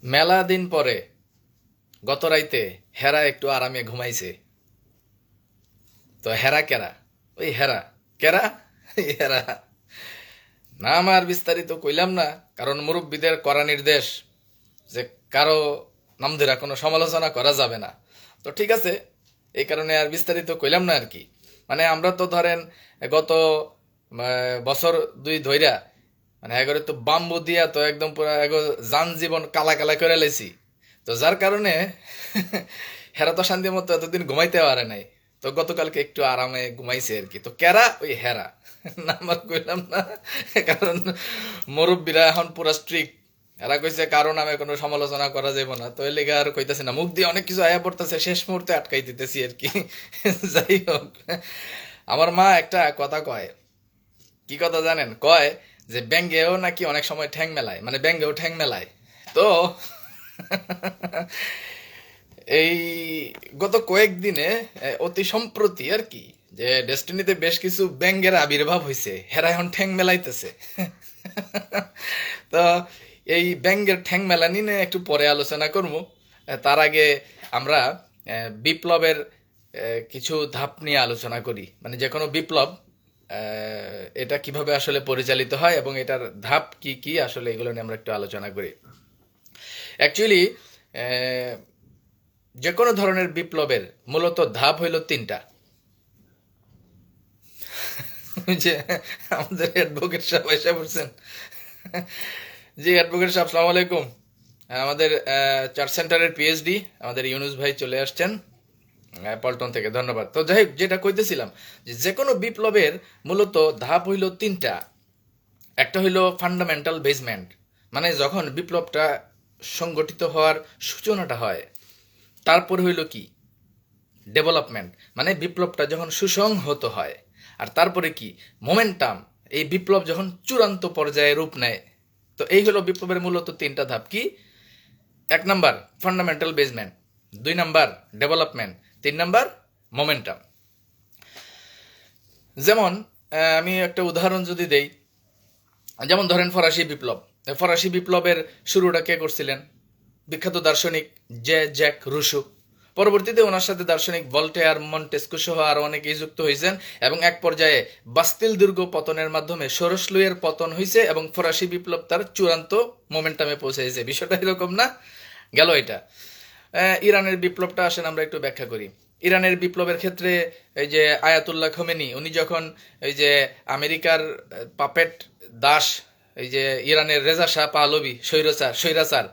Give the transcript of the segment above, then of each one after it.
মেলা দিন পরে গত রাইতে হেরা একটু আরামে ঘুমাইছে। তো হেরা কেরা? ওই হেরা কেরা? এই হেরা নাম আর বিস্তারিত কইলাম না, কারণ মুরব্বীদের করা নির্দেশ যে কারো নাম ধরে কোনো সমালোচনা করা যাবে না। তো ঠিক আছে, এই কারণে আর বিস্তারিত কইলাম না আর কি। মানে আমরা তো ধরেন গত বছর দুই ধইরা মানে এগারো তো বাম্বু দিয়া তো একদম পুরা যান জীবন কালা কালা করে লাইছি। তো যার কারণে হেরা তো শান্তি মতো এতদিন ঘুমাইতে পারে নাই। তো গতকালকে একটু আরামে ঘুমাইছে আর কি। তো কেরা? ওই হেরা নাম আর কইলাম না, কারণ মুরব্বীরা এখন পুরা স্ট্রিক্ট। এরা কইছে কারো নামে কোনো সমালোচনা করা যাবে না, তো এই লেগে আর কইতাছে না, মুখ দিয়ে অনেক কিছু আয়া পড়তেছে, শেষ মুহূর্তে আটকাই দিতেছি আর কি। যাই হোক, আমার মা একটা কথা কয়। কি কথা জানেন? কয় যে ব্যাঙ্গেও নাকি অনেক সময় ঠ্যাং মেলায়, মানে ব্যাঙ্গেও ঠ্যাং মেলায়। তো এই গত কয়েকদিনে অতি সম্প্রতি আর কি, যে ডেস্টিনিতে বেশ কিছু ব্যাঙ্গের আবির্ভাব হয়েছে, হেরা এখন ঠ্যাং মেলাইতেছে। তো এই ব্যাঙ্গের ঠ্যাং মেলানি নিয়ে একটু পরে আলোচনা করবো। তার আগে আমরা বিপ্লবের কিছু ধাপ নিয়ে আলোচনা করি। মানে যে কোনো বিপ্লব এটা কিভাবে আসলে পরিচালিত হয় এবং এটার ধাপ কি কি আসলে, এগুলো নিয়ে আমরা একটু আলোচনা করি। অ্যাকচুয়ালি যে কোনো ধরনের বিপ্লবের মূলত ধাপ হইল তিনটা। যে আমাদের অ্যাডভোকেট সাহেব এসে পড়ছেন। জি অ্যাডভোকেট সাহেব, সালাম আলাইকুম। আমাদের চার্চ সেন্টারের পিএইচডি আমাদের ইউনুস ভাই চলে আসছেন পল্টন থেকে, ধন্যবাদ। তো যাই হোক, যেটা কইতেছিলাম, যে কোনো বিপ্লবের মূলত ধাপ হইল তিনটা। একটা হইল ফান্ডামেন্টাল বেসমেন্ট, মানে যখন বিপ্লবটা সংগঠিত হওয়ার সূচনাটা হয়। তারপর হইল কি? ডেভেলপমেন্ট, মানে বিপ্লবটা যখন সুসংহত হয়। আর তারপরে কি? মোমেন্টাম, এই বিপ্লব যখন চূড়ান্ত পর্যায়ে রূপ নেয়। তো এই হলো বিপ্লবের মূলত তিনটা ধাপ। কি? এক নাম্বার ফান্ডামেন্টাল বেসমেন্ট, দুই নাম্বার ডেভেলপমেন্ট, তিন নাম্বার মোমেন্টাম। যেমন আমি একটা উদাহরণ যদি দেই, যেমন ধরেন ফরাসি বিপ্লব। ফরাসি বিপ্লবের শুরুটা কে করছিলেন? বিখ্যাত দার্শনিক জ্যাক রুশো। পরবর্তীতে ওনার সাথে দার্শনিক ভল্টেয়ার, মন্টেস্কু সহ আরো অনেকেই যুক্ত হয়েছেন এবং এক পর্যায়ে বাস্তিল দুর্গ পতনের মাধ্যমে সরসলুইয়ের পতন হয়েছে এবং ফরাসি বিপ্লব তার চূড়ান্ত মোমেন্টামে পৌঁছেছে। বিষয়টা এরকম না? গেল এটা। ইরানের বিপ্লবটা আসেন আমরা একটু ব্যাখ্যা করি। ইরানের বিপ্লবের ক্ষেত্রে এই যে আয়াতুল্লাহ খোমেনি, উনি যখন এই যে আমেরিকার পাপেট দাস, এই যে ইরানের রেজা শাহ পাহলভি, স্বৈরাচার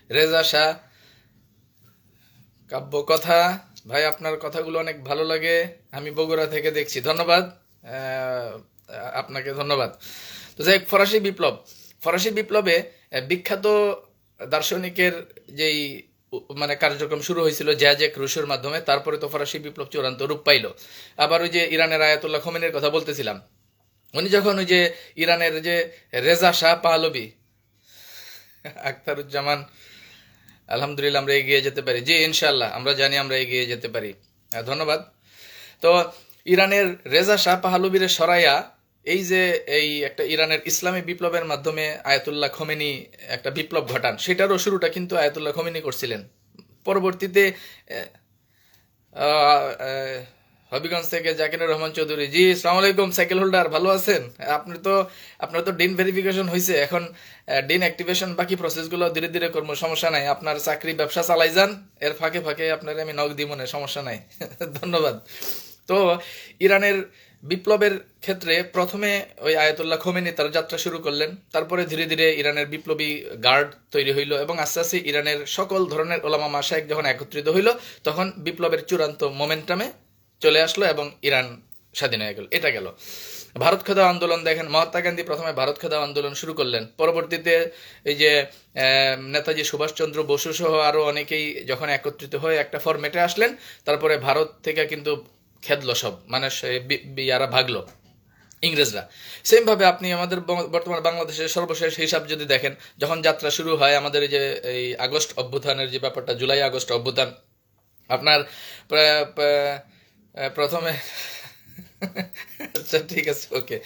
রেজা শাহ। কাব্য কথা ভাই, আপনার কথাগুলো অনেক ভালো লাগে, আমি বগুড়া থেকে দেখছি, ধন্যবাদ। আহ, আপনাকে ধন্যবাদ। তো যাই হোক, ফরাসি বিপ্লবে বিখ্যাত দার্শনিকের যেই মানে কার্যক্রম শুরু হয়েছিল জ্যাক রুশোর মাধ্যমে, তারপরে তো ফরাসি বিপ্লব চূড়ান্ত রূপ পাইল। আবার ওই যে ইরানের আয়াতুল্লাহ খোমেনির কথা বলতেছিলাম, উনি যখন ওই যে ইরানের যে রেজা শাহ পাহলভি, আখতারুজ্জামান, আলহামদুলিল্লাহ আমরা এগিয়ে যেতে পারি। জি ইনশাল্লাহ, আমরা জানি আমরা এগিয়ে যেতে পারি। ধন্যবাদ। তো ইরানের রেজা শাহ পাহলভীর সরাইয়া এই যে এই একটা ইরানের ইসলামী বিপ্লবের মাধ্যমে আয়াতুল্লাহ খোমেনি একটা বিপ্লব ঘটান, সেটারও শুরুটা কিন্তু আয়াতুল্লাহ খোমেনি করছিলেন। পরবর্তীতে আহ, আহ, হবিগঞ্জ থেকে জাকিনুর রহমান চৌধুরী, জি আসসালামু আলাইকুম। সাইকেল হোল্ডার, ভালো আছেন? আপনার তো ডিন ভেরিফিকেশন হয়েছে, এখন ডিন অ্যাক্টিভেশন বাকি প্রসেসগুলো ধীরে ধীরে করবো, সমস্যা নাই। আপনার চাকরি ব্যবসা চালাই যান, এর ফাঁকে ফাঁকে আপনার আমি নক দিব না, সমস্যা নাই। ধন্যবাদ। তো ইরানের বিপ্লবের ক্ষেত্রে প্রথমে ওই আয়াতুল্লাহ খোমেনি তার যাত্রা শুরু করলেন, তারপরে ধীরে ধীরে ইরানের বিপ্লবী গার্ড তৈরি হইল এবং আস্তে আস্তে ইরানের সকল ধরনের ওলামা মাশায়েখ যখন একত্রিত হইল, তখন বিপ্লবের চূড়ান্ত মোমেন্টামে চলে আসলো এবং ইরান স্বাধীন হয়ে গেল। এটা গেল। ভারত খেদাও আন্দোলন দেখেন, মহাত্মা গান্ধী প্রথমে ভারত খেদাও আন্দোলন শুরু করলেন, পরবর্তীতে এই যে নেতাজি সুভাষচন্দ্র বসু সহ আরো অনেকেই যখন একত্রিত হয়ে একটা ফরম্যাটে আসলেন, তারপরে ভারত থেকে কিন্তু খেদলো সব, মানে ইয়ারা ভাগলো, ইংরেজরা। সেম ভাবে আপনি আমাদের বর্তমান বাংলাদেশের সর্বশেষ হিসাব যদি দেখেন, যখন যাত্রা শুরু হয় আমাদের এই যে এই আগস্ট অভ্যুত্থানের যে ব্যাপারটা, জুলাই আগস্ট অভ্যুত্থান, আপনার প্রথমে আচ্ছা ঠিক আছে, ওকে।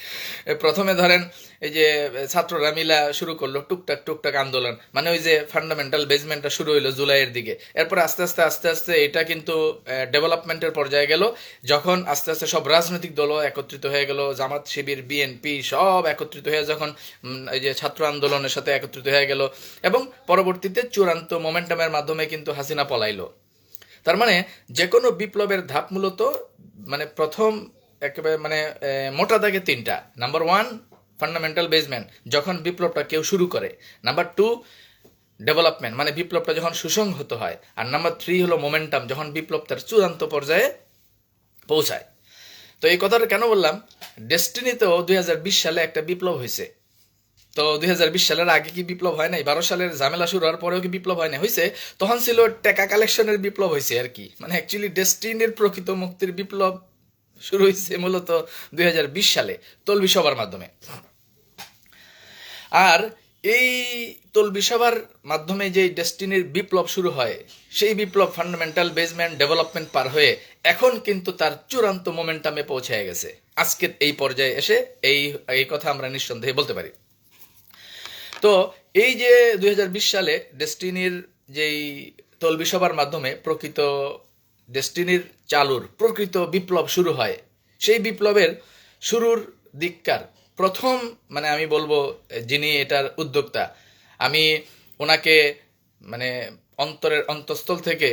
প্রথমে ধরেন এই যে ছাত্ররা মিলা শুরু করলো টুকটাক টুকটাক আন্দোলন, মানে ওই যে ফান্ডামেন্টাল বেসমেন্টটা শুরু হইলো জুলাইয়ের দিকে। এরপর আস্তে আস্তে আস্তে আস্তে এটা কিন্তু ডেভেলপমেন্টের পর্যায়ে গেল, যখন আস্তে আস্তে সব রাজনৈতিক দলও একত্রিত হয়ে গেল, জামাত শিবির বিএনপি সব একত্রিত হয়ে যখন এই যে ছাত্র আন্দোলনের সাথে একত্রিত হয়ে গেল, এবং পরবর্তীতে চূড়ান্ত মোমেন্টামের মাধ্যমে কিন্তু হাসিনা পলাইলো। তার মানে যে কোনো বিপ্লবের ধাপ মূলত মানে প্রথম একেবারে মানে মোটা দাগে তিনটা: নাম্বার ওয়ান ফান্ডামেন্টাল বেসমেন্ট, যখন বিপ্লবটা কেউ শুরু করে; নাম্বার টু ডেভেলপমেন্ট, মানে বিপ্লবটা যখন সুসংহত হয়; আর নাম্বার থ্রি হলো মোমেন্টাম, যখন বিপ্লব তার চূড়ান্ত পর্যায়ে পৌঁছায়। তো এই কথাটা কেন বললাম, ডেস্টিনিতেও 2020 সালে একটা বিপ্লব হয়েছে। তো 2020 সালের আগে কি বিপ্লব হয় নাই? 12 সালের ঝামেলা শুরু হওয়ার পরেও কি বিপ্লব হয় না? হয়েছে। তখন ছিল টাকা কালেকশনের বিপ্লব হয়েছে আর কি, মানে অ্যাকচুয়ালি ডেস্টিনির প্রকৃত মুক্তির বিপ্লব শুরু হয়েছে মূলত 2020 সালে তলবি সভার মাধ্যমে। আর এই তলবি সভার মাধ্যমে যে ডেস্টিনির বিপ্লব শুরু হয়, সেই বিপ্লব ফান্ডামেন্টাল বেসমেন্ট ডেভেলপমেন্ট পার হয়ে এখন কিন্তু তার চূড়ান্ত মোমেন্টামে পৌঁছে গেছে। আজকের এই পর্যায়ে এসে এই এই কথা আমরা নিঃসন্দেহে বলতে পারি। তো এই যে 2020 সালে ডেস্টিনির যেই তলবি সভার মাধ্যমে প্রকৃত ডেস্টিনির চালুর প্রকৃত বিপ্লব শুরু হয়, সেই বিপ্লবের শুরুর দিককার প্রথম মানে আমি বলবো যিনি এটার উদ্যোক্তা, আমি ওনাকে মানে অন্তরের অন্তঃস্থল থেকে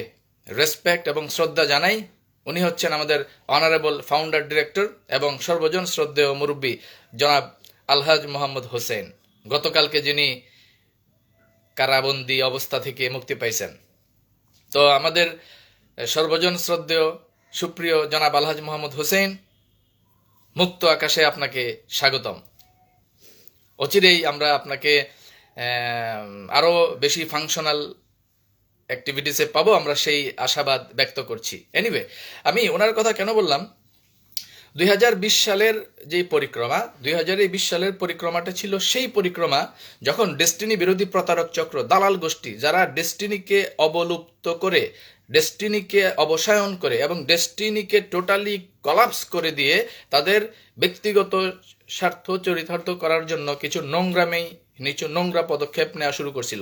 রেসপেক্ট এবং শ্রদ্ধা জানাই। উনি হচ্ছেন আমাদের অনারেবল ফাউন্ডার ডিরেক্টর এবং সর্বজন শ্রদ্ধেয় মুরব্বী জনাব আলহাজ মোহাম্মদ হোসেন, গতকালকে যিনি কারাবন্দী অবস্থা থেকে মুক্তি পাইছেন। তো আমাদের সর্বজন শ্রদ্ধেয় সুপ্রিয় জনাব আলহাজ মোহাম্মদ হোসেন, মুক্ত আকাশে আপনাকে স্বাগতম। অচিরেই আমরা আপনাকে আরো বেশি ফাংশনাল অ্যাক্টিভিটিসে পাবো, আমরা সেই আশাবাদ ব্যক্ত করছি। এনিওয়ে, আমি ওনার কথা কেন বললাম, 2020 সালের যে পরিক্রমা, 2020 সালের পরিক্রমাটা ছিল সেই পরিক্রমা যখন ডেস্টিনি বিরোধী প্রতারক চক্র, দালাল গোষ্ঠী, যারা ডেস্টিনিকে অবলুপ্ত করে, ডেস্টিনিকে অবসায়ন করে এবং ডেস্টিনিকে টোটালি কলাপস করে দিয়ে তাদের ব্যক্তিগত স্বার্থ চরিতার্থ করার জন্য কিছু নোংরা পদক্ষেপ নেওয়া শুরু করছিল।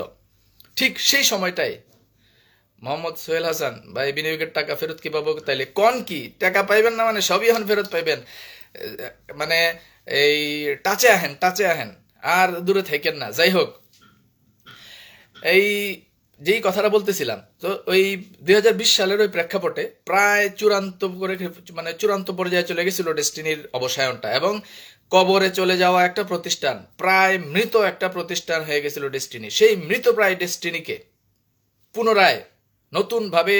ঠিক সেই সময়টাই মোহাম্মদ সোহেল হাসান ভাই বিনিয়োগের টাকা ফেরত কি পাবো, তাইলে কন কি টাকা পাইবেন না, মানে সবই এখন ফেরত পাইবেন, মানে এই টাচে আহেন আর দূরে থাকেন না। যাই হোক, এই যেই কথাটা বলতেছিলাম, তো ওই 2020 সালের ওই প্রেক্ষাপটে প্রায় চূড়ান্ত পর্যায়ে চলে গেছিল ডেস্টিনির অবসায়নটা, এবং কবরে চলে যাওয়া একটা প্রতিষ্ঠান, প্রায় মৃত একটা প্রতিষ্ঠান হয়ে গেছিল ডেস্টিনি। সেই মৃত প্রায় ডেস্টিনিকে পুনরায় নতুনভাবে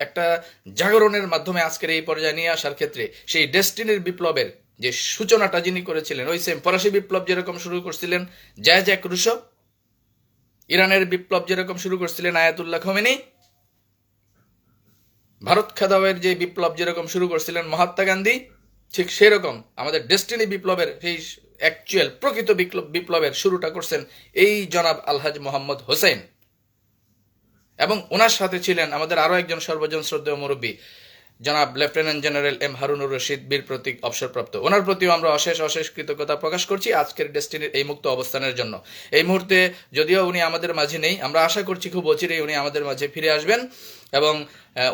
একটা জাগরণের মাধ্যমে আজকের এই পর্যায়ে নিয়ে আসার ক্ষেত্রে সেই ডেস্টিনির বিপ্লবের যে সূচনাটা যিনি করেছিলেন, ওই সেম ফরাসি বিপ্লব যেরকম শুরু করছিলেন জ্যাক রুশো, ইরানের বিপ্লব যেরকম শুরু করছিলেন আয়াতুল্লাহ খোমেনি, ভারত খাদাওয়ের যে বিপ্লব যেরকম শুরু করছিলেন মহাত্মা গান্ধী, ঠিক সেরকম আমাদের ডেস্টিনি বিপ্লবের সেই অ্যাকচুয়াল প্রকৃত বিপ্লবের শুরুটা করছেন এই জনাব আলহাজ মোহাম্মদ হোসেন। এবং ওনার সাথে ছিলেন আমাদের আরো একজন সর্বজন শ্রদ্ধেয় মুরব্বী জনাব lieutenant general M Harunur Rashid, Bir Protik অবসরপ্রাপ্ত। ওনার প্রতিও আমরা অশেষ কৃতজ্ঞতা প্রকাশ করছি আজকের ডেস্টিনির এই মুক্ত অবস্থানের জন্য। এই মুহূর্তে যদিও উনি আমাদের মাঝে নেই, আমরা আশা করছি খুব অচিরেই উনি আমাদের মাঝে ফিরে আসবেন, এবং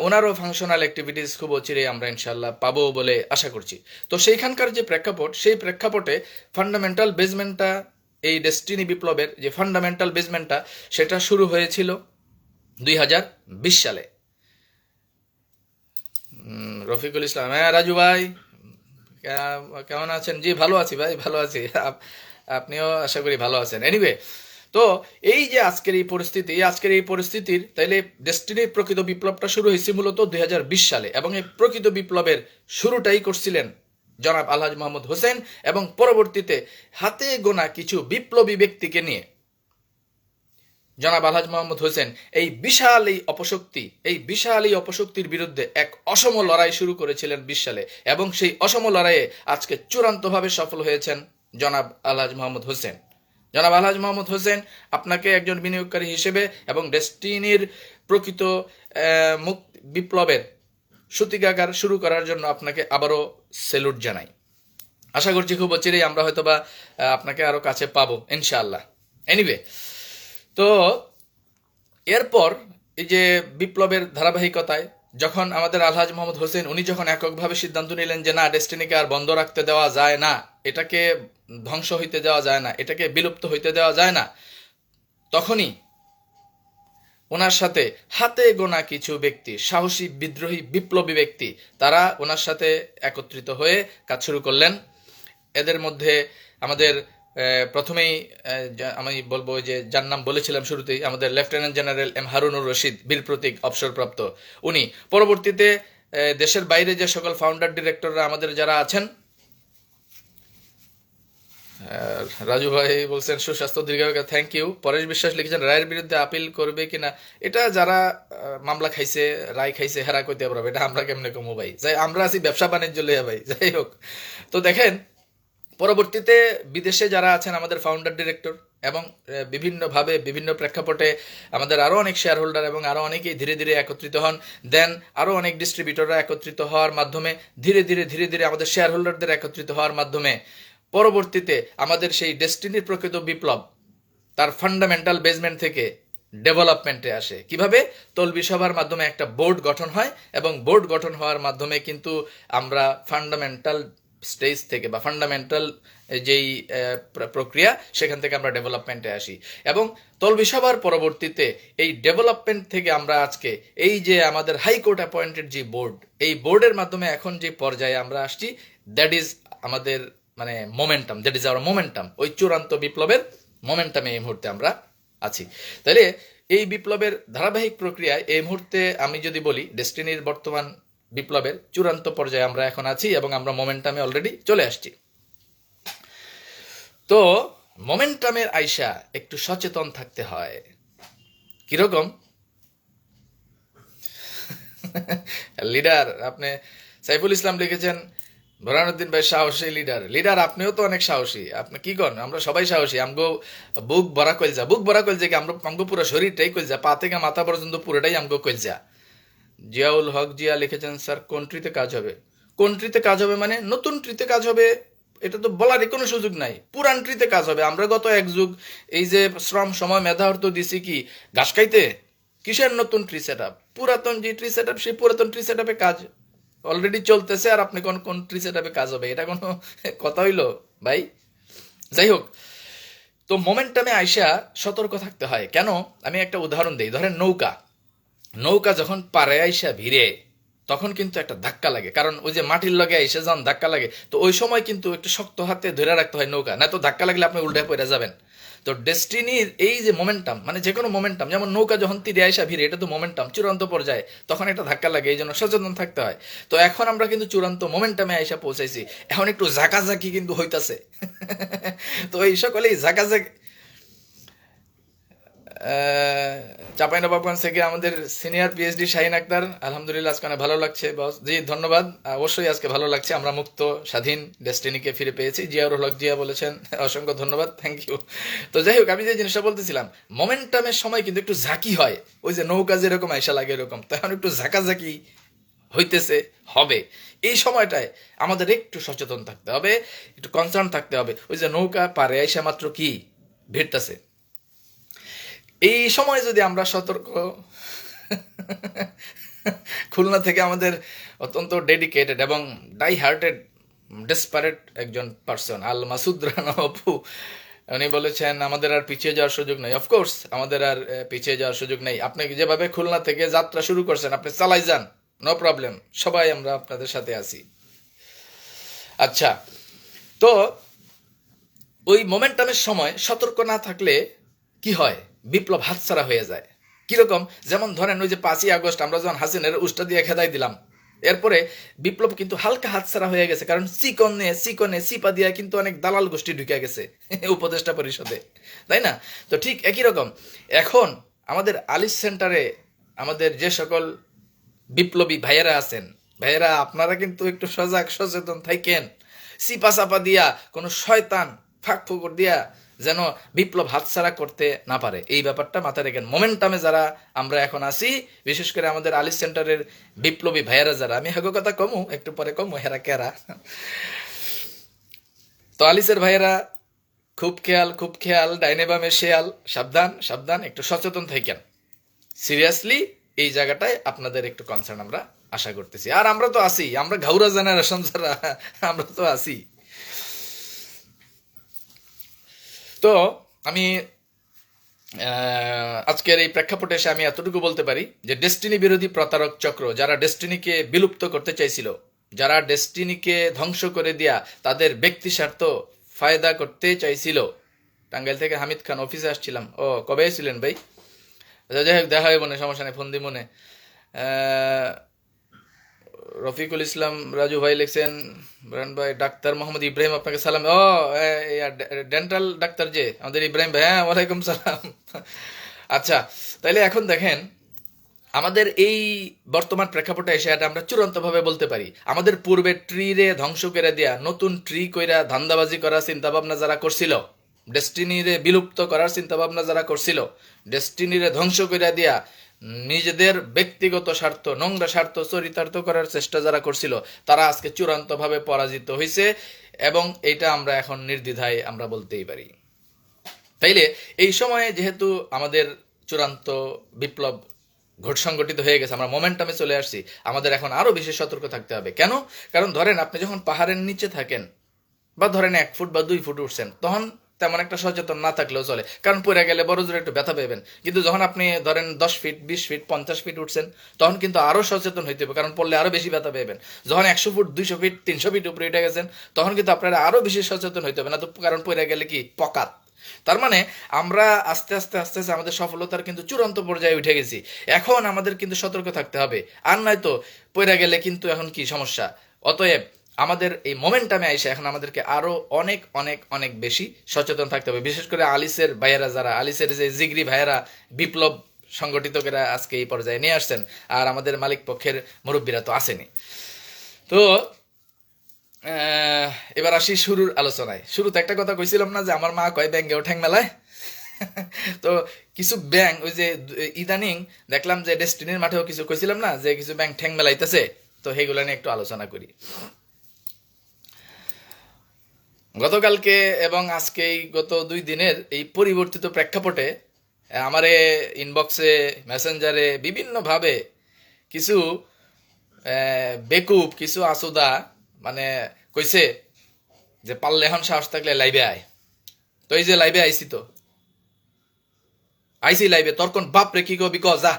ওনারও ফাংশনাল অ্যাক্টিভিটিস খুব অচিরেই আমরা ইনশাল্লাহ পাবো বলে আশা করছি। তো সেইখানকার যে প্রেক্ষাপট, সেই প্রেক্ষাপটে ফান্ডামেন্টাল বেসমেন্টটা, এই ডেস্টিনি বিপ্লবের যে ফান্ডামেন্টাল বেসমেন্টটা, সেটা শুরু হয়েছিল 2020 সালে। রফিকুল ইসলাম, হ্যাঁ রাজু ভাই কেমন আছেন? জি ভালো আছি ভাই, ভালো আছি, আপনিও আশা করি ভালো আছেন। এনিওয়ে, তো এই যে আজকের এই পরিস্থিতির তাইলে ডেস্টিনির প্রকৃত বিপ্লবটা শুরু হয়েছে মূলত 2020 সালে, এবং এই প্রকৃত বিপ্লবের শুরুটাই করছিলেন জনাব আলহাজ মোহাম্মদ হোসেন, এবং পরবর্তীতে হাতে গোনা কিছু বিপ্লবী ব্যক্তিকে নিয়ে জনাব আলহাজ মোহাম্মদ হোসেন এই বিশাল এই অপশক্তির বিরুদ্ধে এক অসম লড়াই শুরু করেছিলেন 20 সালে, এবং সেই অসম লড়াইয়ে আজকে চূড়ান্তভাবে সফল হয়েছেন জনাব আলহাজ মোহাম্মদ হোসেন। জনাব আলহাজ মোহাম্মদ হোসেন, আপনাকে একজন বিনিয়োগকারী হিসেবে এবং ডেস্টিনির প্রকৃত বিপ্লবের সূতিকাগার শুরু করার জন্য আপনাকে আবারও স্যালুট জানাই। আশা করছি খুব অচিরেই আমরা হয়তোবা আপনাকে আরো কাছে পাবো ইনশাআল্লাহ। এনিওয়ে, তো এরপর এই যে বিপ্লবের ধারাবাহিকতায় যখন আমাদের আলহাজ মোহাম্মদ হোসেন উনি যখন এককভাবে সিদ্ধান্ত নিলেন যে না, ডেস্টিনিকে আর বন্ধ রাখতে দেওয়া যায় না, এটাকে ধ্বংস হইতে দেওয়া যায় না, এটাকে বিলুপ্ত হইতে দেওয়া যায় না, তখনই ওনার সাথে হাতে গোনা কিছু ব্যক্তি, সাহসী বিদ্রোহী বিপ্লবী ব্যক্তি, তারা ওনার সাথে একত্রিত হয়ে কাজ শুরু করলেন। এদের মধ্যে আমাদের প্রথমেই আমি বলবো যে যার নাম বলেছিলাম শুরুতেই, আমাদের lieutenant general M Harunur Rashid, Bir Protik, অবসরপ্রাপ্ত। উনি পরবর্তীতে দেশের বাইরে যে সকল ফাউন্ডার ডিরেক্টররা আমাদের যারা আছেন, রাজু ভাই বলছেন সুস্বাস্থ্য দীর্ঘায়ু, থ্যাংক ইউ। পরেশ বিশ্বাস লিখেছেন রায়ের বিরুদ্ধে আপিল করবে কিনা, এটা যারা মামলা খাইছে, রায় খাইছে, হেরা কইতে পারবে, এটা আমরা কেমনে কমো ভাই, যাই আমরা আছি ব্যবসা বাণিজ্য লইয়া ভাই। যাই হোক, তো দেখেন পরবর্তীতে বিদেশে যারা আছেন আমাদের ফাউন্ডার ডিরেক্টর এবং বিভিন্নভাবে বিভিন্ন প্রেক্ষাপটে আমাদের আরও অনেক শেয়ার হোল্ডার এবং আরও অনেকেই ধীরে ধীরে একত্রিত হন, দেন আরও অনেক ডিস্ট্রিবিউটররা একত্রিত হওয়ার মাধ্যমে ধীরে ধীরে আমাদের শেয়ার হোল্ডারদের একত্রিত হওয়ার মাধ্যমে পরবর্তীতে আমাদের সেই ডেস্টিনির প্রকৃত বিপ্লব তার ফান্ডামেন্টাল বেসমেন্ট থেকে ডেভেলপমেন্টে আসে। কিভাবে? তলবি সভার মাধ্যমে একটা বোর্ড গঠন হয় এবং বোর্ড গঠন হওয়ার মাধ্যমে কিন্তু আমরা ফান্ডামেন্টাল স্টেজ থেকে বা ফান্ডামেন্টাল যেই প্রক্রিয়া, সেখান থেকে আমরা ডেভেলপমেন্টে আসি এবং তলবি সভার পরবর্তীতে এই ডেভেলপমেন্ট থেকে আমরা আজকে এই যে আমাদের হাইকোর্ট অ্যাপয়েন্টেড যে বোর্ড, এই বোর্ডের মাধ্যমে এখন যে পর্যায়ে আমরা আসছি, দ্যাট ইজ আমাদের মানে momentum, that is our momentum. ওই চূড়ান্ত বিপ্লবের মোমেন্টামে এই মুহূর্তে আমরা আছি। তাহলে এই বিপ্লবের ধারাবাহিক প্রক্রিয়ায় এই মুহূর্তে আমি যদি বলি, ডেস্টিনির বর্তমান বিপ্লবের চূড়ান্ত পর্যায়ে আমরা এখন আছি এবং আমরা মোমেন্টামে অলরেডি চলে আসছি। তো মোমেন্টামের আইসা একটু সচেতন থাকতে হয়। কিরকম? লিডার আপনি সাইফুল ইসলাম লিখেছেন, বোরহানুদ্দিন ভাই সাহসী লিডার। লিডার আপনিও তো অনেক সাহসী, আপনি কি করেন? আমরা সবাই সাহসী, আমগো বুক ভরা কইলজা, বুক ভরা কইলজা কি আমরা, আমগো পুরো শরীরটাই কইলজা, পা থেকে মাথা পর্যন্ত পুরোটাই আমগো কইলজা। জিয়াউল হক জিয়া লিখেছেন স্যার কোন ট্রিতে কাজ হবে? কোন ট্রিতে কাজ হবে মানে নতুন ট্রিতে কাজ হবে, এটা তো বলারই কোনো সুযোগ নাই। পুরান ট্রিতে কাজ হবে। আমরা গত এক যুগ এই যে শ্রম সময় মেধা অর্থ দিছি কি ঘাস খাইতে? কিসের নতুন ট্রি সেট আপ? পুরাতন যে ট্রি সেট আপ, সেই পুরাতন ট্রি সেট আপে কাজ অলরেডি চলতেছে, আর আপনি কোন ট্রি সেট আপে কাজ হবে? এটা কোনো কথা হইলো ভাই? যাই হোক, তো মোমেন্টামে আইসা সতর্ক থাকতে হয়। কেন? আমি একটা উদাহরণ দিই। ধরেন নৌকা যখন পারে আইসা ভিড়ে, তখন কিন্তু একটা ধাক্কা লাগে, কারণ ওই যে মাটির লগে আইসা যখন ধাক্কা লাগে, তো ওই সময় কিন্তু একটু শক্ত হাতে ধরে রাখতে হয় নৌকা, না তো ধাক্কা লাগলে আপনি উল্টে পড়ে যাবেন। তো ডেস্টিনির এই যে মোমেন্টাম, মানে যে কোনো মোমেন্টাম, যেমন নৌকা যখন তীরে আইসা ভিড়ে, এটা তো মোমেন্টাম চূড়ান্ত পর্যায়ে, তখন একটা ধাক্কা লাগে, এই জন্য সচেতন থাকতে হয়। তো এখন আমরা কিন্তু চূড়ান্ত মোমেন্টামে আইসা পৌঁছাইছি, এখন একটু ঝাঁকাঝাঁকি কিন্তু হইতাছে। তো এই সকলেই ঝাঁকাঝাঁকি। চাঁপাইনবাবগঞ্জ থেকে আমাদের সিনিয়র পিএইচডি শাহিন আক্তার, আলহামদুলিল্লাহ আজকে অনেক ভালো লাগছে বস। জি ধন্যবাদ, অবশ্যই আজকে ভালো লাগছে, আমরা মুক্ত স্বাধীন ডেস্টিনিকে ফিরে পেয়েছি। জিয়াউর হক জিয়া বলেছেন অসংখ্য ধন্যবাদ, থ্যাংক ইউ। তো যাই হোক, আমি যে জিনিসটা বলতেছিলাম, মোমেন্টামের সময় কিন্তু একটু ঝাঁকি হয়, ওই যে নৌকা যেরকম আয়সা লাগে এরকম, তখন একটু ঝাঁকাঝাঁকি হইতেছে হবে। এই সময়টায় আমাদের একটু সচেতন থাকতে হবে, একটু কনসার্ন থাকতে হবে। ওই যে নৌকা পারে আইসা মাত্র কি ভিড়তেছে, এই সময় যদি আমরা সতর্ক। খুলনা থেকে আমাদের অত্যন্ত ডেডিকেটেড এবং ডাই হার্টেড ডেসপারেট একজন পার্সন আল মাসুদ রানা অপু, উনি বলেছেন আমাদের আর পিছিয়ে যাওয়ার সুযোগ নেই। অফকোর্স আমাদের আর পিছিয়ে যাওয়ার সুযোগ নেই। আপনি যেভাবে খুলনা থেকে যাত্রা শুরু করছেন, আপনি চালাই যান, নো প্রবলেম, সবাই আমরা আপনাদের সাথে আছি। আচ্ছা, তো ওই মোমেন্টামের সময় সতর্ক না থাকলে কি হয়? বিপ্লব হাতছাড়া হয়ে যায়। কিরকম? যেমন ধরেন ওই যে 5ই আগস্ট আমরা যখন হাসিনের উষ্টা দিয়ে খেদাই দিলাম, এরপরে বিপ্লব কিন্তু হালকা হাতছাড়া হয়ে গেছে, কারণ চিকনে সিপা দিয়া কিন্তু অনেক দালাল গোষ্ঠী ঢুকে গেছে উপদেষ্টা পরিষদে, তাই না? তো ঠিক একই রকম এখন আমাদের আলিস সেন্টারে আমাদের যে সকল বিপ্লবী ভাইয়েরা আছেন, ভাইয়েরা আপনারা কিন্তু একটু সজাগ সচেতন থাকেন। সিপা চাপা দিয়া কোনো শয়তান ফাঁক ফুকর দিয়া যেন বিপ্লব হাতছাড়া করতে না পারে, এই ব্যাপারটা মাথায় রেখেন। মোমেন্টামে যারা আমরা এখন আছি, বিশেষ করে আমাদের আলিস সেন্টারের বিপ্লবী ভাইয়েরা যারা, আমি হেগো কথা কমু একটু পরে কমু, হেরা কেরা। তো আলিসের ভাইয়েরা খুব খেয়াল, ডাইনে বামে শেয়াল, সাবধান সাবধান, একটু সচেতন থাকেন। সিরিয়াসলি এই জায়গাটায় আপনাদের একটু কনসার্ন আমরা আশা করতেছি। আর আমরা তো আছি, আমরা ঘাউরা জেনারেশন যারা, আমরা তো আছি। তো আমি আজকের এই প্রেক্ষাপটে এসে আমি এতটুকু বলতে পারি যে ডেস্টিনি বিরোধী প্রতারক চক্র, যারা ডেস্টিনিকে বিলুপ্ত করতে চাইছিল, যারা ডেস্টিনিকে ধ্বংস করে দিয়া তাদের ব্যক্তি স্বার্থ ফায়দা করতে চাইছিল। টাঙ্গাইল থেকে হামিদ খান অফিসে আসছিলাম। ও কবে ছিলেন ভাই? যাই হোক, দেখা হয় মনে, সমস্যা নেই, ফোন দি মনে। রফিকুল ইসলাম রাজু ভাই লিখছেন, ব্রান ভাই, ডাক্তার মোহাম্মদ ইব্রাহিম আপনাকে সালাম। ও ডেন্টাল ডাক্তার যে আমাদের ইব্রাহিম ভাই, হ্যাঁ ওয়ালাইকুম সালাম। আচ্ছা, তাইলে এখন দেখেন, আমাদের এই বর্তমান প্রেক্ষাপটে এসে এটা আমরা চূড়ান্তভাবে বলতে পারি, আমাদের পূর্বে ট্রি রে ধ্বংস করে দেয়া, নতুন ট্রি কইরা ধান্দাবাজি করার চিন্তা ভাবনা যারা করছিল, ডেস্টিনিরে বিলুপ্ত করার চিন্তা ভাবনা যারা করছিল, ডেস্টিনিরে ধ্বংস করে দিয়া নিজেদের ব্যক্তিগত স্বার্থ, নোংরা স্বার্থ চরিতার্থ করার চেষ্টা যারা করছিল, তারা আজকে চূড়ান্তভাবে পরাজিত হয়েছে, এবং এটা আমরা এখন নির্দ্বিধায় আমরা বলতেই পারি। তাইলে এই সময়ে যেহেতু আমাদের চূড়ান্ত বিপ্লব সংগঠিত হয়ে গেছে, আমরা মোমেন্টামে চলে আসছি, আমাদের এখন আরো বেশি সতর্ক থাকতে হবে। কেন? কারণ ধরেন আপনি যখন পাহাড়ের নিচে থাকেন, বা ধরেন 1 ফুট বা 2 ফুট উঠছেন, তখন তেমন একটা সচেতন না থাকলেও চলে, কারণ পড়ে গেলে বড় জোরে একটু ব্যথা পাবেন। কিন্তু যখন আপনি ধরেন 10 ফিট, 20 ফিট, 50 ফিট উঠছেন, তখন কিন্তু আরো সচেতন হইতে হবে, কারণ পড়লে আরো বেশি ব্যথা পাবেন। যখন 100 ফুট, 200 ফিট, 300 ফিট উপরে উঠে গেছেন, তখন কিন্তু আপনারা আরো বেশি সচেতন হইতে হবে না তো, কারণ পড়ে গেলে কি পকাত। তার মানে আমরা আস্তে আস্তে আস্তে আস্তে আমাদের সফলতার কিন্তু চূড়ান্ত পর্যায়ে উঠে গেছি। এখন আমাদের কিন্তু সতর্ক থাকতে হবে, আর নয়তো পড়ে গেলে কিন্তু এখন কি সমস্যা। অতএব আমাদের এই মোমেন্টামে আইসা এখন আমাদেরকে আরো অনেক অনেক অনেক বেশি সচেতন থাকতে হবে। বিশেষ করে আলিসের ভাইয়েরা, যারা আলিসের যে জিগরি ভাইয়েরা বিপ্লব সংগঠিত করে আজকে এই পর্যায়ে নিয়ে আসছেন, আর আমাদের মালিক পক্ষের মুরব্বীরা তো আসেনি। তো এবার আসি শুরুর আলোচনায়। শুরুতে একটা কথা কইছিলাম না যে আমার মা কয় ব্যাঙ্গেও ঠ্যাং মেলায়। তো কিছু ব্যাং, ওই যে ইদানিং দেখলাম যে ডেস্টিনির মাঠেও কিছু কইছিলাম না যে কিছু ব্যাং ঠ্যাং মেলাইতেছে, তো সেইগুলা নিয়ে একটু আলোচনা করি। গতকালকে এবং আজকে এই গত 2 দিনের এই পরিবর্তিত প্রেক্ষাপটে আমারে ইনবক্সে, মেসেঞ্জারে বিভিন্নভাবে কিছু বেকুব, কিছু আসুদা মানে কইছে যে পারলে এখন সাহস থাকলে লাইভে আয়। তো এই যে লাইভে আইছি, তো আইসি লাইভে, তোর কোন বাপ রে কি কবি ক যা।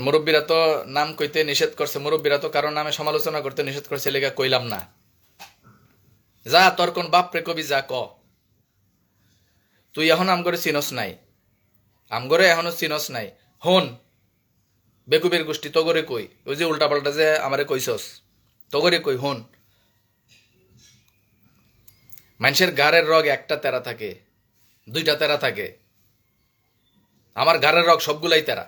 মুরব্বীরা তো নাম কইতে নিষেধ করছে, মুরব্বীরা তো কারণ নামে সমালোচনা করতে নিষেধ করছে, লেগা কইলাম না। যা, তোর কোন বাপ রে কবি যা ক। তুই এখন আমগরে চিনস নাই, আমগরে এখনো চিনস নাই। হন বেকুবের গোষ্ঠী, তগরে কই, ওই যে উল্টা পাল্টা যে আমারে কইছস, তগরে কই হন। মানুষের গাড়ের রগ একটা তেরা থাকে, 2টা তেরা থাকে, আমার গাড়ের রগ সবগুলাই তেরা।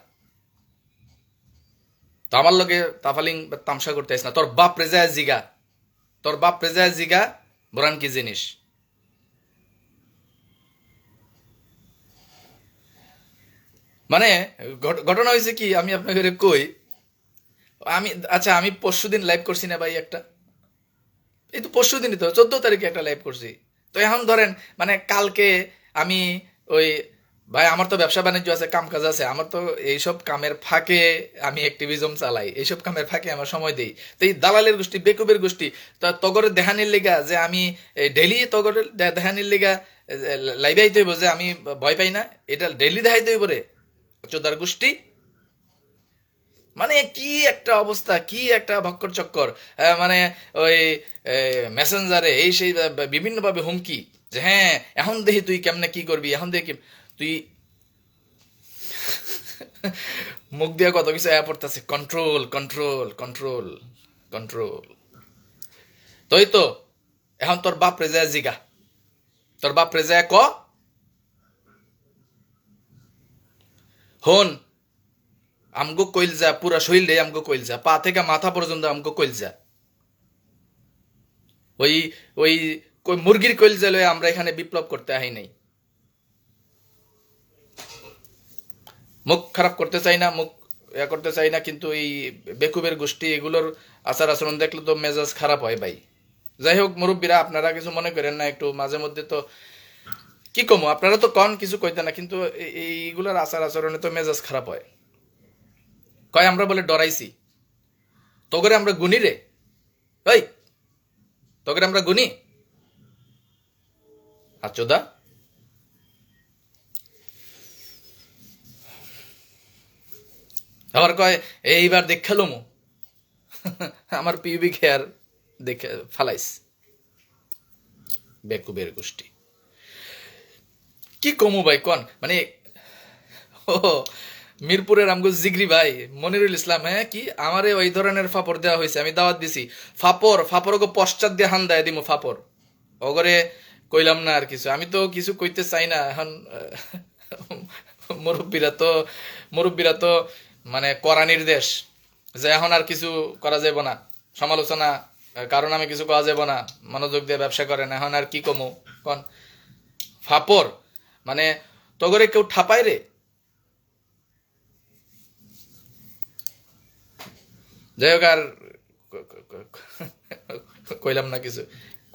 তো আমার লগে তাফালিং তামসা করতে আইস না। তোর বাপ রেজায় জিগা, তোর বাপ রেজায় জিগা বোরান কি জিনিস। মানে ঘটনা হয়েছে কি, আমি আপনাকে কই, আচ্ছা আমি পরশুদিন লাইভ করছি না ভাই একটা, এই তো পরশুদিনই তো 14 তারিখে একটা লাইভ করছি। তো এখন ধরেন মানে কালকে আমি ওই, ভাই আমার তো ব্যবসা বাণিজ্য আছে, কাম কাজ আছে, আমার তো এইসব কামের ফাঁকে আমি অ্যাক্টিভিজম চালাই, এইসব কামের ফাঁকে আমার সময় দেই। তো এই দালালের গোষ্ঠী, বেকুবের গোষ্ঠী, তা তগরের দেহানির লিগা যে আমি ডেলি তগরের দেহানির লিগা লাইভে আইতে হইব, যে আমি ভয় পাই না, এটা ডেলি দেখাইতে হইব রে চোদার গোষ্ঠী। মানে কি একটা অবস্থা, কি একটা ভক্কর চক্কর। মানে ওই মেসেঞ্জারে এই সেই বিভিন্নভাবে হুমকি, যে হ্যাঁ এখন দেখি তুই কেমনে কি করবি, এখন দেখি তুই মুখ দিয়ে কত কিছু আয়া পড়তেছে, কন্ট্রোল কন্ট্রোল কন্ট্রোল কন্ট্রোল। তোই তো এখন তোর বাপ রেজায় জিগা, তোর বাপ রেজায় ক হন, আমগো কইলজা পুরা শরীরে আমগো কইলজা, পা থেকে মাথা পর্যন্ত আমগো কইলজা। ওই ওই মুরগির কইলজা লয়ে আমরা এখানে বিপ্লব করতে আহি নাই। মুখ খারাপ করতে চাই না, মুখ করতে চাই না, কিন্তু এই বেকুবের গোষ্ঠী এগুলোর আচার আচরণ দেখলে তো মেজাজ খারাপ হয় ভাই। যাই হোক মুরব্বীরা, আপনারা কিছু মনে করেন না, একটু মাঝে মধ্যে তো কি কমো, আপনারা তো কন কিছু কইতে না, কিন্তু এইগুলোর আচার আচরণে তো মেজাজ খারাপ হয়। কয় আমরা বলে ডরাইছি, তগরে আমরা গুনি রে, ওই তগরে আমরা গুনি আচোদা। আবার কয় এইবার দেখালুমু আমার পিউবিক হেয়ার দেখে ফালাইস। বেকুবের গোষ্ঠী কি কমু ভাই কন, মানে ও মিরপুরের আমগো জিগরি ভাই মনিরুল ইসলাম, হ্যাঁ কি আমারে ওই ধরনের ফাপড় দেওয়া হয়েছে, আমি দাওয়াত দিছি। ফাপড়কে পশ্চাৎ দিয়ে হান দেয় দিমু ফাপড়, অগরে কইলাম না আর কিছু, আমি তো কিছু কইতে চাই না এখন। মুরব্বীরা তো মানে কড়া নির্দেশ যে এখন আর কিছু করা যাব না, সমালোচনা কারণ আমি কিছু করা যাব না, মনোযোগ দিয়ে ব্যবসা করেন, এখন আর কি কমু কন। ফাপড় মানে তগরে কেউ ঠাপাই রে। যাই হোক, আর কইলাম না কিছু।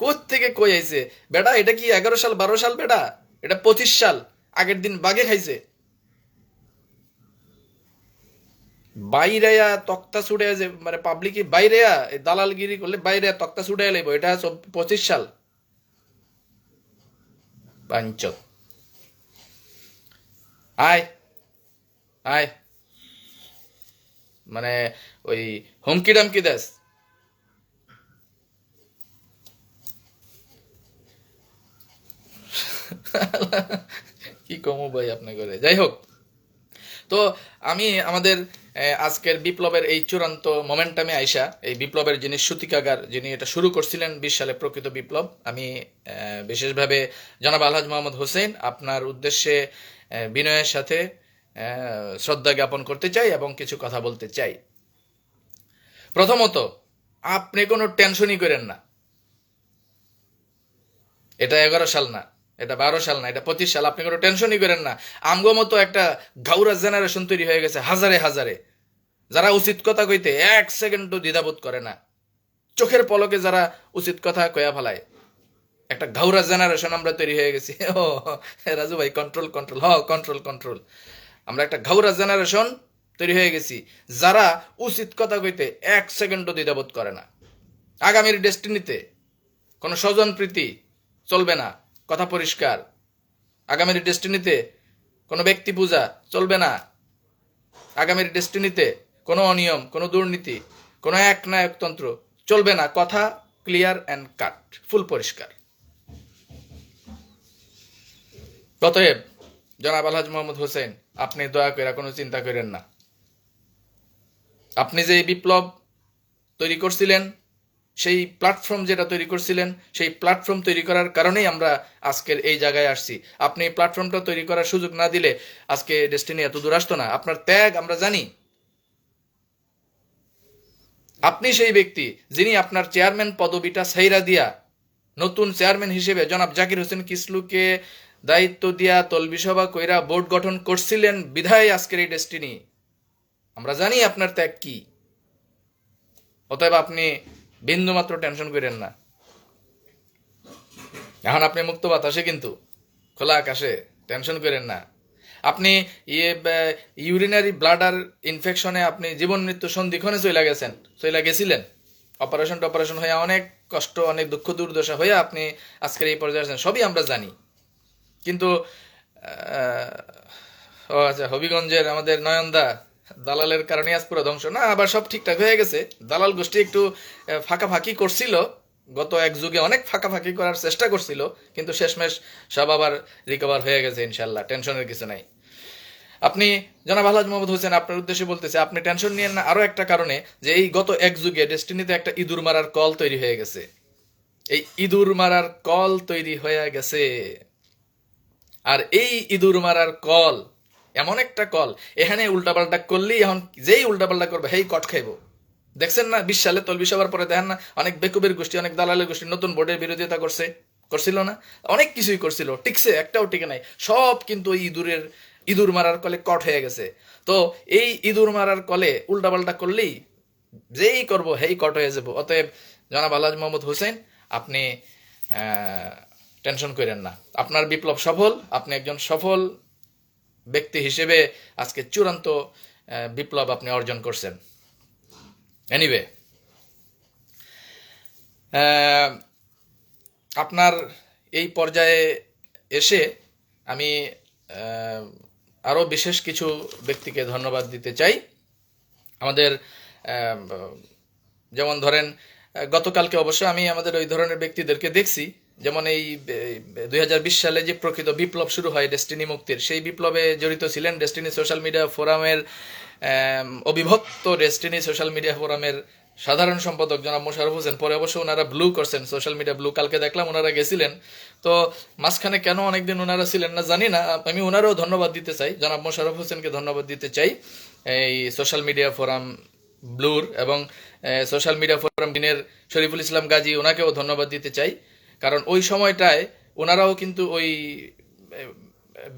কোত্থেকে কই আইছে বেটা, এটা কি 11 সাল 12 সাল বেটা, এটা 25 সাল, আগের দিন বাগে খাইছে। বাইরেয়া তক্তা ছুড়ে, যে মানে পাবলিকে বাইরেয়া দালালগিরি করলে বাইরে তক্তা ছুড়ে লাইব, এটা 25 সাল পাঞ্চত। আয় আয় মানে ওই হুমকি ডামকি দেশ। কি কমু ভাই আপনার করে। যাই হোক, তো আমি আমাদের আজকের বিপ্লবের এই চূড়ান্ত মোমেন্টামে আইসা, এই বিপ্লবের যিনি সূতিকাগার, যিনি এটা শুরু করছিলেন 20 সালে প্রকৃত বিপ্লব, আমি বিশেষভাবে জনাব আলহাজ মোহাম্মদ হোসেন আপনার উদ্দেশ্যে বিনয়ের সাথে শ্রদ্ধা জ্ঞাপন করতে চাই এবং কিছু কথা বলতে চাই। প্রথমত, আপনি কোনো টেনশনই করেন না, এটা 11 সাল না, এটা 12 সাল না, এটা 25 সাল, আপনি কোনো টেনশনই করেন না। আমগো মতো একটা ঘাউরা জেনারেশন তৈরি হয়ে গেছে হাজারে হাজারে, যারা উচিত কথা কইতে 1 সেকেন্ডও দ্বিধাবোধ করে না, চোখের পলকে যারা উচিত কথা কয়া ফেলায়, একটা ঘাউরা জেনারেশন আমরা তৈরি হয়ে গেছি। ও রাজু ভাই, কন্ট্রোল কন্ট্রোল, কন্ট্রোল কন্ট্রোল। আমরা একটা ঘাউরা জেনারেশন তৈরি হয়ে গেছি, যারা উচিত কথা কইতে 1 সেকেন্ডও দ্বিধাবোধ করে না। আগামীর ডেস্টিনিতে কোনো স্বজন প্রীতি চলবে না, কথা পরিষ্কার। আগামীর ডেস্টিনিতে কোনো ব্যক্তি পূজা চলবে না। আগামীর ডেস্টিনিতে কোনো অনিয়ম, কোনো দুর্নীতি, কোনো একনায়কতন্ত্র চলবে না। কথা ক্লিয়ার অ্যান্ড কাট, ফুল পরিষ্কার। অতএব জনাব আলহাজ মোহাম্মদ হোসেন, আপনি দয়া করে কোনো চিন্তা করেন না। আপনি যে বিপ্লব তৈরি করছিলেন, সেই প্ল্যাটফর্ম যেটা তৈরি করছিলেন, সেই প্ল্যাটফর্ম তৈরি করার কারণেই আমরা আজকের এই জায়গায় আসছি। আপনি এই প্ল্যাটফর্মটা তৈরি করার সুযোগ না দিলে আজকে ডেস্টিনি এত দূর আসতো না। আপনার ত্যাগ আমরা জানি। আপনি সেই ব্যক্তি যিনি আপনার চেয়ারম্যান পদবিটা ছাইরা দিয়া নতুন চেয়ারম্যান হিসেবে জনাব জাকির হোসেন কিসলুকে দায়িত্ব দিয়া তলবি সভা কইরা বোর্ড গঠন করছিলেন, বিধায় আজকের এই ডেস্টিনি। আমরা জানি আপনার ত্যাগ কি। অতএব আপনি বিন্দুমাত্র টেনশন করেন না। এখন আপনি মুক্ত বাতাসে, কিন্তু খোলা আকাশে, টেনশন করেন না। আপনি ইউরিনারি ব্লাডার ইনফেকশনে আপনি জীবন মৃত্যু সন্ধিক্ষণে চলে গেছিলেন। অপারেশন হয়ে অনেক কষ্ট, অনেক দুঃখ দুর্দশা হয়ে আপনি আজকের এই পর্যায়ে আছেন, সবই আমরা জানি। কিন্তু আচ্ছা, হবিগঞ্জের আমাদের নয়নদা দালালের কারণে আজ পুরো ধ্বংস না, আবার সব ঠিকঠাক হয়ে গেছে। দালাল গোষ্ঠী একটু ফাঁকাফাঁকি করছিল, গত এক যুগে অনেক ফাঁকাফাঁকি করার চেষ্টা করছিল, কিন্তু শেষমেশ সব আবার রিকভার হয়ে গেছে ইনশাল্লাহ, টেনশনের কিছু নাই। আপনি জনাব আলহাজ মোহাম্মদ হোসেন, আপনার উদ্দেশ্যে বলতেছে, আপনি টেনশন নিয়েন না আরো একটা কারণে, যে এই গত এক যুগে ডেস্টিনিতে একটা ইঁদুর মারার কল তৈরি হয়ে গেছে। এই ইঁদুর মারার কল তৈরি হয়ে গেছে, আর এই ইঁদুর মারার কল এমন একটা কল, এখানে উল্টাপাল্টা করলেই এখন যেই উল্টাপাল্টা করবে হেই কট খাইব। দেখছেন না 20 সালে তলবি সবার পরে দেখেন না অনেক বেকুবের গোষ্ঠী, অনেক দালালের গোষ্ঠী নতুন বোর্ডের বিরোধিতা করছিল না, অনেক কিছুই করছিল, টিকছে, একটাও টিকে নাই, সব কিন্তু ওই ইঁদুর মারার কলে কট হয়ে গেছে। তো এই ইঁদুর মারার কলে উল্টাপাল্টা করলেই যেই করব হেই কট হয়ে যাব। অতএব জনাব আলহাজ মোহাম্মদ হোসেন, আপনি টেনশন করেন না, আপনার বিপ্লব সফল, আপনি একজন সফল ব্যক্তি হিসেবে আজকে চূড়ান্ত বিপ্লব আপনি অর্জন করছেন। এনিওয়ে, আপনার এই পর্যায়ে এসে আমি আরও বিশেষ কিছু ব্যক্তিকে ধন্যবাদ দিতে চাই। আমাদের যেমন ধরেন গতকালকে অবশ্য আমি আমাদের ওই ধরনের ব্যক্তিদেরকে দেখছি, যেমন এই 2020 সালে যে প্রকৃত বিপ্লব শুরু হয় ডেস্টিনি মুক্তির, সেই বিপ্লবে জড়িত ছিলেন ডেস্টিনি সোশ্যাল মিডিয়া ফোরামের অবিভক্ত ডেস্টিনি সোশ্যাল মিডিয়া ফোরামের সাধারণ সম্পাদক জনাব মোশাররফ হোসেন। পরে অবশ্য ওনারা ব্লু করছেন, সোশ্যাল মিডিয়া ব্লু, কালকে দেখলাম ওনারা গেছিলেন। তো মাঝখানে কেন অনেকদিন ওনারা ছিলেন না জানি না, আমি ওনারাও ধন্যবাদ দিতে চাই, জনাব মোশাররফ হোসেনকে ধন্যবাদ দিতে চাই এই সোশ্যাল মিডিয়া ফোরাম ব্লুর, এবং সোশ্যাল মিডিয়া ফোরাম দিনের শরীফুল ইসলাম গাজী, ওনাকেও ধন্যবাদ দিতে চাই, কারণ ওই সময়টায় ওনারাও কিন্তু ওই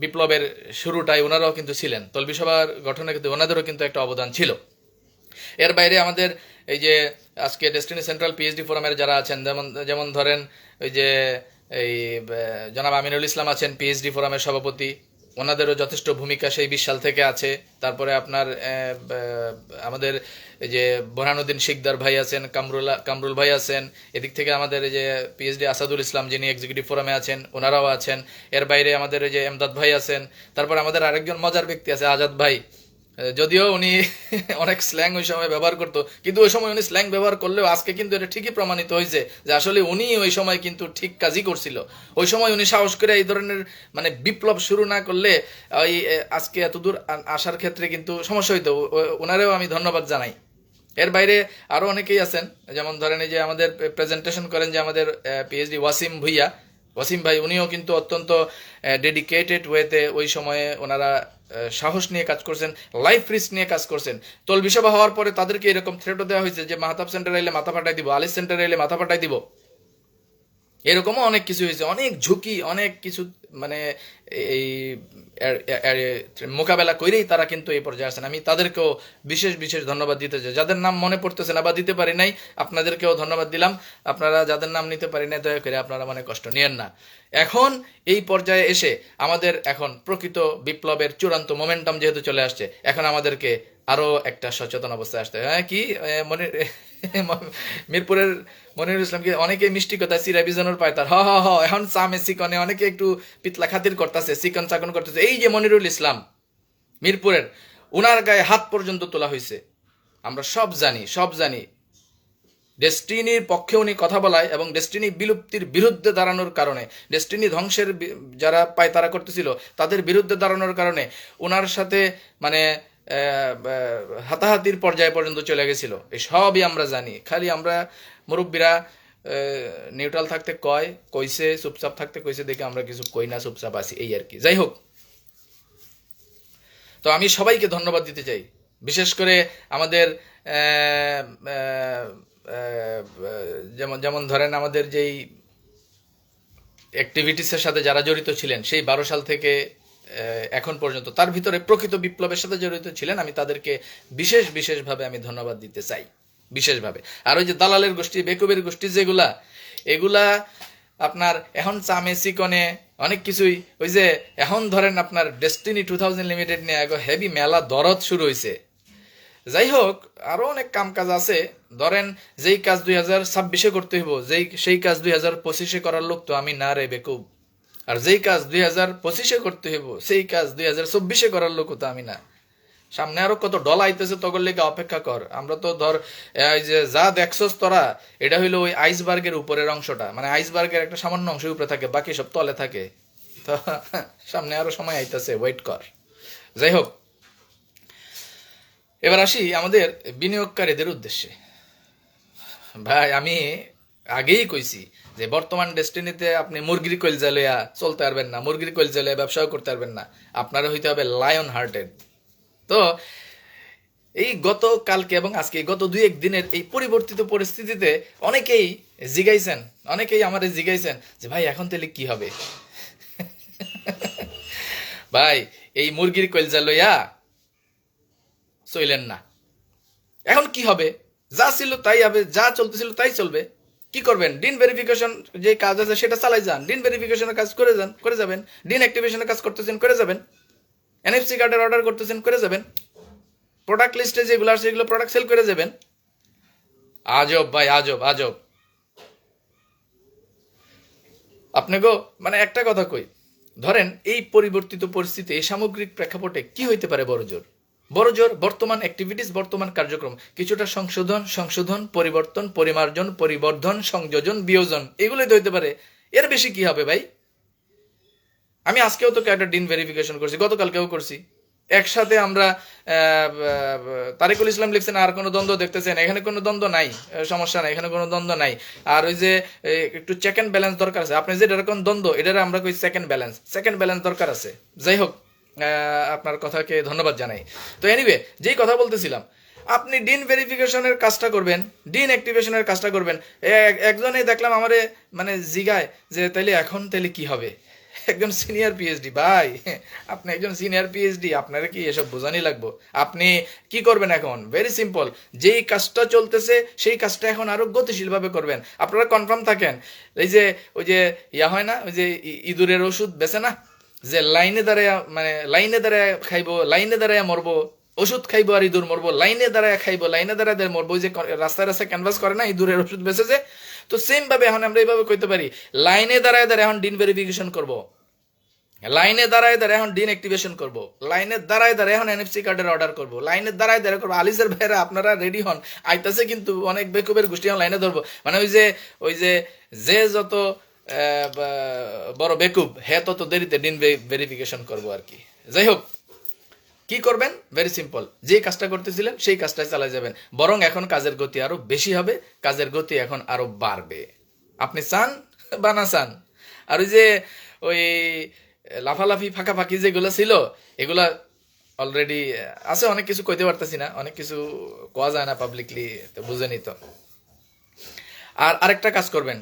বিপ্লবের শুরুটায় ওনারাও কিন্তু ছিলেন, তলবি সভার গঠনে কিন্তু ওনাদেরও কিন্তু একটা অবদান ছিল। এর বাইরে আমাদের এই যে আজকে ডেস্টিনি সেন্ট্রাল পিএইচডি ফোরামের যারা আছেন, যেমন ধরেন ওই যে এই জনাব আমিনুল ইসলাম আছেন পিএইচডি ফোরামের সভাপতি, ওনাদেরও যথেষ্ট ভূমিকা সেই 20 সাল থেকে আছে। তারপরে আপনার আমাদের এই যে বোরহানুদ্দিন শিকদার ভাই আছেন, কামরুল ভাই আছেন, এদিক থেকে আমাদের এই যে পিএইচডি আসাদুল ইসলাম যিনি এক্সিকিউটিভ ফোরামে আছেন, ওনারাও আছেন। এর বাইরে আমাদের এই যে এমদাদ ভাই আছেন। তারপর আমাদের আরেকজন মজার ব্যক্তি আছে আজাদ ভাই, যদিও উনি অনেক স্ল্যাং ওই সময় ব্যবহার করতো, কিন্তু ওই সময় উনি স্ল্যাং ব্যবহার করলেও আজকে কিন্তু এটা ঠিকই প্রমাণিত হয়েছে যে আসলে উনি ওই সময় কিন্তু ঠিক কাজই করছিল। ওই সময় উনি সাহস করে এই ধরনের মানে বিপ্লব শুরু না করলে ওই আজকে এতদূর আসার ক্ষেত্রে কিন্তু সমস্যা হইতো। ওনারেও আমি ধন্যবাদ জানাই। এর বাইরে আরও অনেকেই আছেন, যেমন ধরেন এই যে আমাদের প্রেজেন্টেশন করেন যে আমাদের পিএইচডি ওয়াসিম ভাই, উনিও কিন্তু অত্যন্ত ডেডিকেটেড ওয়েতে ওই সময়ে ওনারা সাহস নিয়ে কাজ করছেন, লাইফ রিস্ক নিয়ে কাজ করছেন। তলবি সভা হওয়ার পরে তাদেরকে এরকম থ্রেটও দেওয়া হয়েছে যে মাহতাব সেন্টারে এলে মাথা ফাটাই দিব, আলিস সেন্টারে এলে মাথা ফাটাই দিব, এরকমও অনেক কিছু হয়েছে, অনেক ঝুঁকি, অনেক কিছু মানে এই মোকাবেলা করেই তারা কিন্তু এই পর্যায়ে আসেন। আমি তাদেরকেও বিশেষ বিশেষ ধন্যবাদ দিতে চাই। যাদের নাম মনে পড়তেছে না বা দিতে পারি নাই, আপনাদেরকেও ধন্যবাদ দিলাম। আপনারা যাদের নাম নিতে পারি নাই, দয়া করে আপনারা মনে কষ্ট নিয়েন না। এখন এই পর্যায়ে এসে আমাদের এখন প্রকৃত বিপ্লবের চূড়ান্ত মোমেন্টাম যেহেতু চলে আসছে, এখন আমাদেরকে আরো একটা সচেতন অবস্থায় আসতে হয়। কি মিরপুরের মনিরুল ইসলামকে অনেকে মিষ্টি কথা চিরা বিজানোর পায় তার, এখন চামে চিকনে অনেকে একটু পিতলা খাতির করতেছে, চিকন চাকন করতেছে। এই যে মনিরুল ইসলাম মিরপুরের, উনার গায়ে হাত পর্যন্ত তোলা হয়েছে। আমরা সব জানি ডেস্টিনির পক্ষে উনি কথা বলায় এবং ডেস্টিনি বিলুপ্তির বিরুদ্ধে দাঁড়ানোর কারণে, ডেস্টিনি ধ্বংসের যারা পায়তারা করতেছিল তাদের বিরুদ্ধে দাঁড়ানোর কারণে ওনার সাথে মানে হাতাহাতির পর্যায়ে পর্যন্ত চলে গেছিল। এই সবই আমরা জানি, খালি আমরা মুরব্বীরা নিউট্রাল থাকতে কইছে, চুপচাপ থাকতে কইছে দেখে আমরা কিছু কই না, চুপচাপ আছি, এই আর কি। যাই হোক, তো আমি সবাইকে ধন্যবাদ দিতে চাই, বিশেষ করে আমাদের যেমন ধরেন আমাদের যেই অ্যাক্টিভিটিসের সাথে যারা জড়িত ছিলেন সেই 12 সাল থেকে এখন পর্যন্ত, তার ভিতরে প্রকৃত বিপ্লবের সাথে জড়িত ছিলেন, আমি তাদেরকে বিশেষভাবে আমি ধন্যবাদ দিতে চাই, বিশেষভাবে। আর ওই যে দালালের গোষ্ঠী, বেকুবের গোষ্ঠী যেগুলা, এগুলা আপনার এখন চামে চিকনে অনেক কিছুই, ওই যে এখন ধরেন আপনার ডেস্টিনি 2000 লিমিটেড নিয়ে হেভি মেলা দরদ শুরু হয়েছে। যাই হোক, আরো অনেক কাম কাজ আছে। ধরেন যেই কাজ 2026-এ করতে হইব, সেই কাজ 2025-এ করার লোক তো আমি না রে বেকুব। আর যেই কাজ 2025-এ করতে হইব সেই কাজ 2024-এ করার লোক তো আমি না। সামনে আরো কত ডল আইতেছে, তখন লেগে অপেক্ষা কর। আমরা তো ধর এই যে যা দেখছস তোরা, এটা হইলো ওই আইসবার্গের উপরের অংশটা, মানে আইসবার্গের একটা সামান্য অংশ উপরে থাকে, বাকি সব তলে থাকে। তো সামনে আরো সময় আইতেছে, ওয়েট কর। যাই হোক, এবার আসি আমাদের বিনিয়োগকারীদের উদ্দেশ্যে। ভাই, আমি আগেই কইছি যে বর্তমান ডেস্টিনিতে আপনি মুরগির কইলজা লইয়া চলতে পারবেন না, মুরগির কইলজা লইয়া ব্যবসাও করতে পারবেন না, আপনারা হইতে হবে লায়ন হার্টেড। তো এই গত কালকে এবং আজকে গত 2-1 দিনের এই পরিবর্তিত পরিস্থিতিতে অনেকেই জিগাইছেন, অনেকেই আমারে জিগাইছেন যে ভাই এখন তাহলে কি হবে? ভাই এই মুরগির কইলজা লইয়া চইলেন না। এখন কি হবে? যা ছিল তাই হবে, যা চলতেছিল তাই চলবে। কি করবেন? ডিন ভেরিফিকেশন যে কাজ আছে সেটা চালাই যান, ডিন ভেরিফিকেশনের কাজ করে যাবেন, ডিন অ্যাক্টিভেশনের কাজ করতেছেন করে যাবেন, এনএফসি কার্ডের অর্ডার করতেছেন করে যাবেন, প্রোডাক্ট লিস্টে যেগুলো আছে সেগুলো প্রোডাক্ট সেল করে যাবেন। আজব ভাই, আজব আজব। আপনি গো মানে একটা কথা কই, ধরেন এই পরিবর্তিত পরিস্থিতি, এই সামগ্রিক প্রেক্ষাপটে কি হইতে পারে বড় জোর? বড় জোর বর্তমান অ্যাক্টিভিটিস, বর্তমান কার্যক্রম কিছুটা সংশোধন, পরিবর্তন, পরিমার্জন, পরিবর্ধন, সংযোজন, বিয়োজন, এগুলোই তো হইতে পারে। এর বেশি কি হবে ভাই? আমি আজকেও তো একটা ডিন ভেরিফিকেশন করছি, গতকালকেও করছি। একসাথে আমরা তারিকুল ইসলাম লিখছেন আর কোনো দ্বন্দ্ব দেখতেছেন? এখানে কোনো দ্বন্দ্ব নাই, সমস্যা নাই, এখানে কোনো দ্বন্দ্ব নাই। আর ওই যে একটু চেক অ্যান্ড ব্যালেন্স দরকার আছে, আপনি যে এরকম দ্বন্দ্ব, এটার আমরা কই সেকেন্ড ব্যালেন্স দরকার আছে। যাই হোক, আপনার কথাকে ধন্যবাদ জানাই। তো এনিওয়ে, যেই কথা বলতেছিলাম, আপনি ডিন ভেরিফিকেশনের কাজটা করবেন, ডিন অ্যাক্টিভেশনের কাজটা করবেন। একজনেই দেখলাম আমারে মানে জিগায় যে তাইলে এখন তাইলে কি হবে? একজন সিনিয়র পিএইচডি ভাই, আপনি একজন সিনিয়র পিএইচডি, আপনারা কি এসব বোঝানি লাগবো? আপনি কি করবেন এখন? ভেরি সিম্পল, যেই কাজটা চলতেছে সেই কাজটা এখন আরো গতিশীলভাবে করবেন। আপনারা কনফার্ম থাকেন, এই যে ওই যে হয় না, ওই যে ইঁদুরের ওষুধ বেছে না, যে লাইনে দাঁড়ায় মানে লাইনে দাঁড়ায় খাইবো, লাইনে দাঁড়ায় মরবো, ওষুধ খাইবো আর ইঁদুর মরবো, লাইনে দাঁড়ায় খাইবো, লাইনে দাঁড়ায় মরবো, ওই যে রাস্তায় রাস্তায় ক্যানভাস করে না ইঁদুরের ওষুধ বেঁচেছে। তো সেম ভাবে এখন আমরা এইভাবে কইতে পারি, লাইনে দাঁড়ায় এখন ডিন ভেরিফিকেশন করবো, লাইনে দাঁড়ায় এখন ডিন অ্যাক্টিভেশন করবো, লাইনে দাঁড়ায় এখন এনএফসি কার্ডের অর্ডার করবো, লাইনে দাঁড়ায় করবো। আলিসের ভাইরা আপনারা রেডি হন, আইতাছে কিন্তু অনেক বেকুবের গোষ্ঠী লাইনে ধরবো। মানে ওই যে যে যত বড় বেকুব হে তত দেরিতে ডিন ভেরিফিকেশন করবো আর কি। যাই হোক, কি করবেন? ভেরি সিম্পল, যে কাজটা করতেছিলেন সেই কাজটাই চালাই যাবেন, বরং এখন কাজের গতি আরো বেশি হবে, কাজের গতি এখন আরো বাড়বে। আপনি চান বা না চান। আর ওই লাফালাফি ফাঁকাফাঁকি যেগুলো ছিল এগুলা অলরেডি আছে, অনেক কিছু কইতে পারতেছি না, অনেক কিছু কোয়া যায় না পাবলিকলি, তো বুঝেনি তো। আর আরেকটা কাজ করবেন,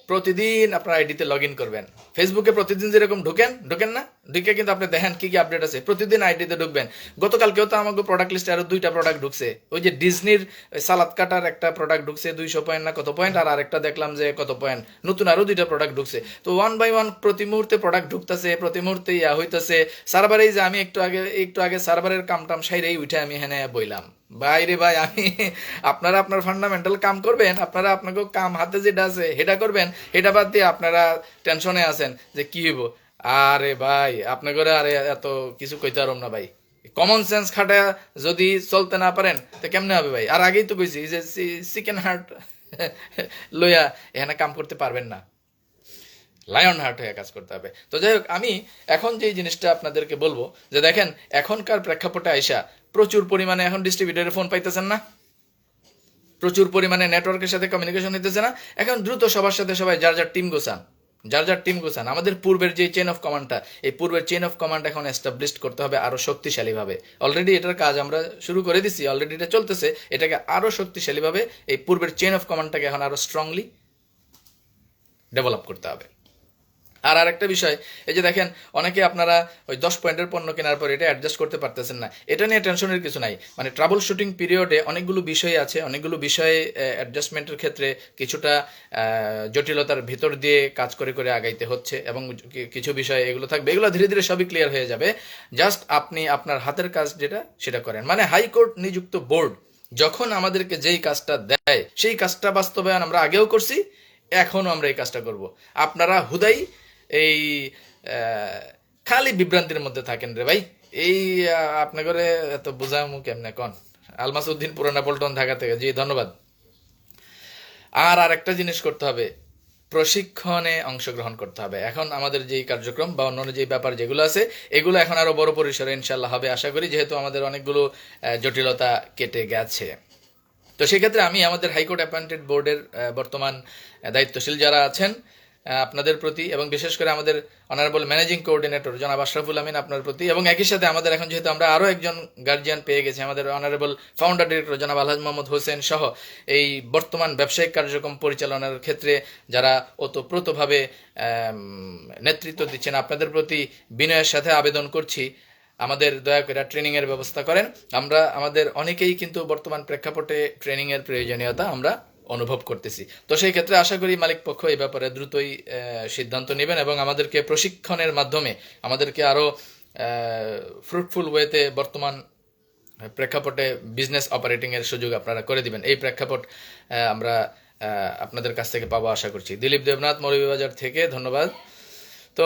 প্রতিদিন আপনার আইডিতে লগ ইন করবেন। ফেসবুকে প্রতিদিন যেরকম ঢুকেন না, ঢুকে কিন্তু আপনি দেখেন কি কি আপডেট আছে, প্রতিদিন আইডিতে ঢুকবেন। গতকালকেও তো আমাকে প্রোডাক্ট লিস্টে আরো 2টা প্রোডাক্ট ঢুকছে, ওই যে ডিজনির সালাদ কাটার একটা প্রোডাক্ট ঢুকছে 200 পয়েন্ট না কত পয়েন্ট, আর আরেকটা দেখলাম যে কত পয়েন্ট, নতুন আরো 2টা প্রোডাক্ট ঢুকছে। তো 1 বাই 1 প্রতি মুহূর্তে প্রোডাক্ট ঢুকতেছে, প্রতি মুহূর্তে হইতেছে। সার্ভারে যে আমি একটু আগে সার্ভারের কামটাম সাইরেই উঠে আমি এখানে বইলাম। বাইরে ভাই, আমি আপনারা আপনার ফান্ডামেন্টাল কাম করবেন, আপনারা আপনাকে কাম হাতে যেটা আছে সেটা করবেন, এটা বাদ দিয়ে আপনারা টেনশনে আছেন যে কি হইব। আরে ভাই, আপনাকে আরে এত কিছু কইতে পারব না ভাই, কমন সেন্স খাটা যদি চলতে না পারেন তো কেমনে হবে ভাই? আর আগেই তো কইছি যে চিকেন হার্ট লইয়া এখানে কাম করতে পারবেন না, লায়ন হার্ট হয়ে কাজ করতে হবে। তো যাই হোক, আমি এখন যে জিনিসটা আপনাদেরকে বলবো যে দেখেন, এখনকার প্রেক্ষাপটে আইসা প্রচুর পরিমাণে এখন ডিস্ট্রিবিউটরের ফোন পাইতেছেন না, প্রচুর পরিমাণে নেটওয়ার্কের সাথে কমিউনিকেশন হইতেছে না। এখন দ্রুত সবার সাথে সবাই যার যার টিম গোছান। আমাদের পূর্বের যে চেইন অফ কমান্ডটা, এই পূর্বের চেইন অফ কমান্ড এখন এস্টাবলিশ করতে হবে আরো শক্তিশালীভাবে। অলরেডি এটার কাজ আমরা শুরু করে দিছি, অলরেডি এটা চলতেছে। এটাকে আরো শক্তিশালীভাবে এই পূর্বের চেইন অফ কমান্ডটাকে এখন আরো স্ট্রংলি ডেভেলপ করতে হবে। আর আরেকটা বিষয়, এই যে দেখেন অনেকে আপনারা ওই 10 পয়েন্টের পণ্য কেনার পর এটা অ্যাডজাস্ট করতে পারতেছেন না, এটা নিয়ে টেনশনের কিছু নাই। মানে ট্রাবল শুটিং পিরিয়ডে অনেকগুলো বিষয় আছে, অনেকগুলো বিষয়ে অ্যাডজাস্টমেন্টের ক্ষেত্রে কিছুটা জটিলতার ভিতর দিয়ে কাজ করে করে আগাইতে হচ্ছে, এবং কিছু বিষয় এগুলো থাকবে, এগুলো ধীরে ধীরে সবই ক্লিয়ার হয়ে যাবে। জাস্ট আপনি আপনার হাতের কাজ যেটা সেটা করেন। মানে হাইকোর্ট নিযুক্ত বোর্ড যখন আমাদেরকে যেই কাজটা দেয় সেই কাজটা বাস্তবায়ন আমরা আগেও করছি, এখনও আমরা এই কাজটা করব। আপনারা হুদাই এই খালি বিভ্রান্তির মধ্যে থাকেন রে ভাই। এই আপনাকে এত বোঝামু কেমনে কন? আলমাসউদ্দিন পুরানা পল্টন, ঢাকা থেকে, জি ধন্যবাদ। আর আরেকটা জিনিস করতে হবে, প্রশিক্ষণে অংশগ্রহণ করতে হবে। এখন আমাদের যেই কার্যক্রম বা অন্যান্য যে ব্যাপার যেগুলো আছে এগুলো এখন আরো বড় পরিসরে ইনশাল্লাহ হবে আশা করি, যেহেতু আমাদের অনেকগুলো জটিলতা কেটে গেছে। তো সেক্ষেত্রে আমি আমাদের হাইকোর্ট অ্যাপয়েন্টেড বোর্ডের বর্তমান দায়িত্বশীল যারা আছেন আপনাদের প্রতি, এবং বিশেষ করে আমাদের অনারেবল ম্যানেজিং কোঅর্ডিনেটর জনাব আশরাফুল আমিন আপনার প্রতি, এবং একই সাথে আমাদের এখন যেহেতু আমরা আরও একজন গার্জিয়ান পেয়ে গেছি, আমাদের অনারেবল ফাউন্ডার ডিরেক্টর জনাব আলহাজ মোহাম্মদ হোসেন সহ এই বর্তমান ব্যবসায়িক কার্যক্রম পরিচালনার ক্ষেত্রে যারা ওতপ্রোতভাবে নেতৃত্ব দিচ্ছেন, আপনাদের প্রতি বিনয়ের সাথে আবেদন করছি আমাদের দয়া করে ট্রেনিংয়ের ব্যবস্থা করেন। আমরা আমাদের অনেকেই কিন্তু বর্তমান প্রেক্ষাপটে ট্রেনিংয়ের প্রয়োজনীয়তা আমরা অনুভব করতেছি। তো সেই ক্ষেত্রে আশা করি মালিক পক্ষ এই ব্যাপারে দ্রুতই সিদ্ধান্ত নেবেন এবং আমাদেরকে প্রশিক্ষণের মাধ্যমে আমাদেরকে আরও ফ্রুটফুল ওয়েতে বর্তমান প্রেক্ষাপটে বিজনেস অপারেটিংয়ের সুযোগ আপনারা করে দিবেন। এই প্রেক্ষাপট আমরা আপনাদের কাছ থেকে পাবো আশা করছি। দিলীপ দেবনাথ মৌলভীবাজার থেকে ধন্যবাদ। তো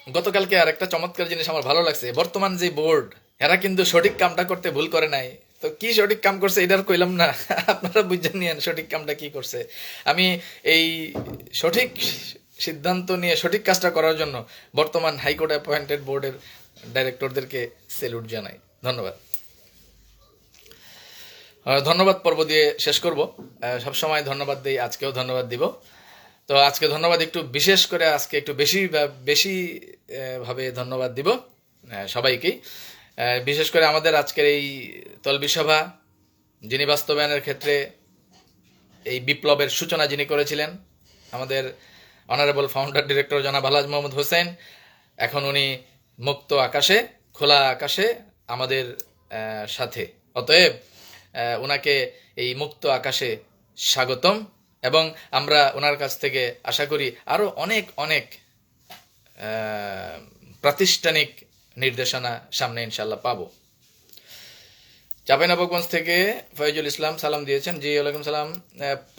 গতকালকে আর একটা চমৎকার জিনিস আমার ভালো লাগছে, বর্তমান যে বোর্ড এরা কিন্তু সঠিক কামটা করতে ভুল করে নাই। তো কি সঠিক কাম করছে এটার কইলাম না, আপনারা বুঝে নিয়েন সঠিক কামটা কি করছে। আমি এই সঠিক সিদ্ধান্ত নিয়ে সঠিক কাজটা করার জন্য বর্তমান হাইকোর্ট অ্যাপয়েন্টেড বোর্ডের ডাইরেক্টরদেরকে স্যালুট জানাই। ধন্যবাদ। ধন্যবাদ পর্ব দিয়ে শেষ করব। সবসময় ধন্যবাদ দিই, আজকেও ধন্যবাদ দিব। তো আজকে ধন্যবাদ একটু বিশেষ করে আজকে একটু বেশি ভাবে ধন্যবাদ দিব সবাইকেই। বিশেষ করে আমাদের আজকের এই তলবি সভা যিনি বাস্তবায়নের ক্ষেত্রে এই বিপ্লবের সূচনা যিনি করেছিলেন, আমাদের অনারেবল ফাউন্ডার ডিরেক্টর জনাব আলহাজ মোহাম্মদ হোসেন। এখন উনি মুক্ত আকাশে, খোলা আকাশে আমাদের সাথে। অতএব ওনাকে এই মুক্ত আকাশে স্বাগতম, এবং আমরা ওনার কাছ থেকে আশা করি আরও অনেক অনেক প্রাতিষ্ঠানিক নির্দেশনা সামনে ইনশাল্লাহ পাবো। চাঁপাইনবাবগঞ্জ থেকে ফয়জুল ইসলাম সালাম দিয়েছেন। জি ওয়ালাইকুম সালাম।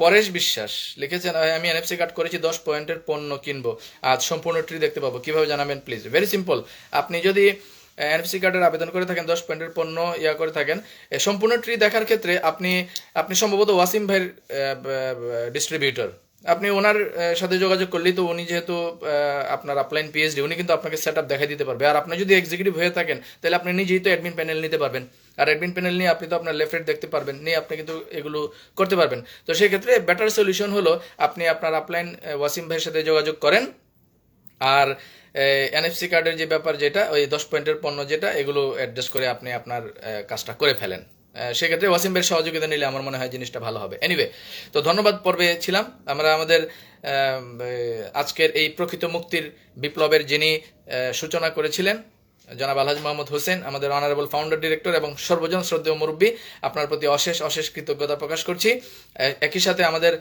পরেশ বিশ্বাস লিখেছেন, আমি এনএফসি কার্ড করেছি, 10 পয়েন্টের পণ্য কিনবো, আজ সম্পূর্ণ ট্রি দেখতে পাবো, কিভাবে জানাবেন প্লিজ। ভেরি সিম্পল, আপনি যদি এনএফসি কার্ডের আবেদন করে থাকেন, 10 পয়েন্টের পণ্য করে থাকেন, সম্পূর্ণ ট্রি দেখার ক্ষেত্রে আপনি সম্ভবত ওয়াসিম ভাইয়ের ডিস্ট্রিবিউটর, আপনি ওনার সাথে যোগাযোগ করলেই তো উনি যেহেতু আপনার আপলাইন পিএইচডি, উনি কিন্তু আপনাকে সেট আপ দেখাই দিতে পারবে। আর আপনি যদি এক্সিকিউটিভ হয়ে থাকেন তাহলে আপনি নিজেই তো অ্যাডমিন প্যানেল নিতে পারবেন, আর অ্যাডমিন প্যানেল নিয়ে আপনি তো আপনার লেফট রাইট দেখতে পারবেন, নিয়ে আপনি কিন্তু এগুলো করতে পারবেন। তো সেই ক্ষেত্রে বেটার সলিউশন হলো আপনি আপনার আপলাইন ওয়াসিম ভাইয়ের সাথে যোগাযোগ করেন, আর এনএফসি কার্ডের যে ব্যাপার যেটা, ওই 10 পয়েন্টের পণ্য যেটা, এগুলো অ্যাডজাস্ট করে আপনি আপনার কাজটা করে ফেলেন। সেক্ষেত্রে ওয়াসিম ভাইয়ের সহযোগিতা নিলে আমার মনে হয় জিনিসটা ভালো হবে। এনিওয়ে, তো ধন্যবাদ পর্বে ছিলাম আমরা। আমাদের আজকের এই প্রকৃত মুক্তির বিপ্লবের যিনি সূচনা করেছিলেন জনাব আলহাজ মোহাম্মদ হোসেন, আমাদের অনারেবল ফাউন্ডার ডিরেক্টর এবং সর্বজন শ্রদ্ধেয় মুরব্বী, আপনার প্রতি অশেষ অশেষ কৃতজ্ঞতা প্রকাশ করছি। একই সাথে আমাদের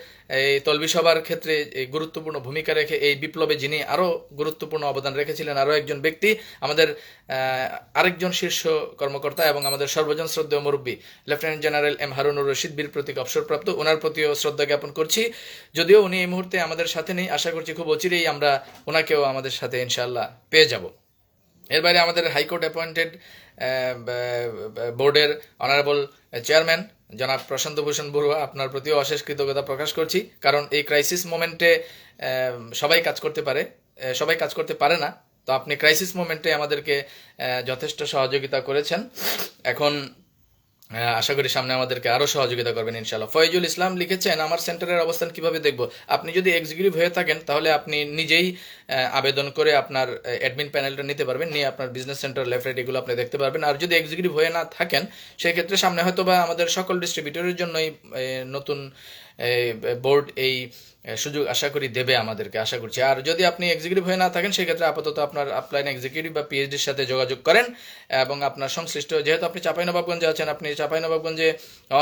এই তলবি সভার ক্ষেত্রে গুরুত্বপূর্ণ ভূমিকা রেখে এই বিপ্লবে যিনি আরও গুরুত্বপূর্ণ অবদান রেখেছিলেন, আরও একজন ব্যক্তি, আমাদের আরেকজন শীর্ষ কর্মকর্তা এবং আমাদের সর্বজন শ্রদ্ধেয় মুরব্বী lieutenant general M Harunur Rashid, Bir Protik অবসরপ্রাপ্ত, ওনার প্রতিও শ্রদ্ধা জ্ঞাপন করছি। যদিও উনি এই মুহূর্তে আমাদের সাথে নেই, আশা করছি খুব অচিরেই আমরা ওনাকেও আমাদের সাথে ইনশাআল্লাহ পেয়ে যাব। এর বাইরে আমাদের হাইকোর্ট অ্যাপয়েন্টেড বোর্ডের অনারেবল চেয়ারম্যান জনাব প্রশান্ত ভূষণ বড়ুয়া, আপনার প্রতিও অশেষ কৃতজ্ঞতা প্রকাশ করছি। কারণ এই ক্রাইসিস মোমেন্টে সবাই কাজ করতে পারে, সবাই কাজ করতে পারে না। তো আপনি ক্রাইসিস মোমেন্টে আমাদেরকে যথেষ্ট সহযোগিতা করেছেন, এখন আশা করি সামনে আমাদেরকে আরও সহযোগিতা করবেন ইনশাআল্লাহ। ফয়জুল ইসলাম লিখেছেন, আমার সেন্টারের অবস্থান কিভাবে দেখব? আপনি যদি এক্সিকিউটিভ হয়ে থাকেন তাহলে আপনি নিজেই আবেদন করে আপনার অ্যাডমিন প্যানেলটা নিতে পারবেন, নিয়ে আপনার বিজনেস সেন্টার লেফট রাইট এগুলো আপনি দেখতে পারবেন। আর যদি এক্সিকিউটিভ হয়ে না থাকেন সেই ক্ষেত্রে সামনে হয়তো বা আমাদের সকল ডিস্ট্রিবিউটরের জন্যই নতুন বোর্ড এই সুযোগ আশা করি দেবে আমাদেরকে, আশা করছি। আর যদি আপনি এক্সিকিউটিভ হয়ে না থাকেন সেক্ষেত্রে আপাতত আপনার আপলাইন এক্সিকিউটিভ বা পিএইচডির সাথে যোগাযোগ করেন, এবং আপনার সংশ্লিষ্ট, যেহেতু আপনি চাঁপাইনবাবগঞ্জে আছেন, আপনি চাঁপাইনবাবগঞ্জে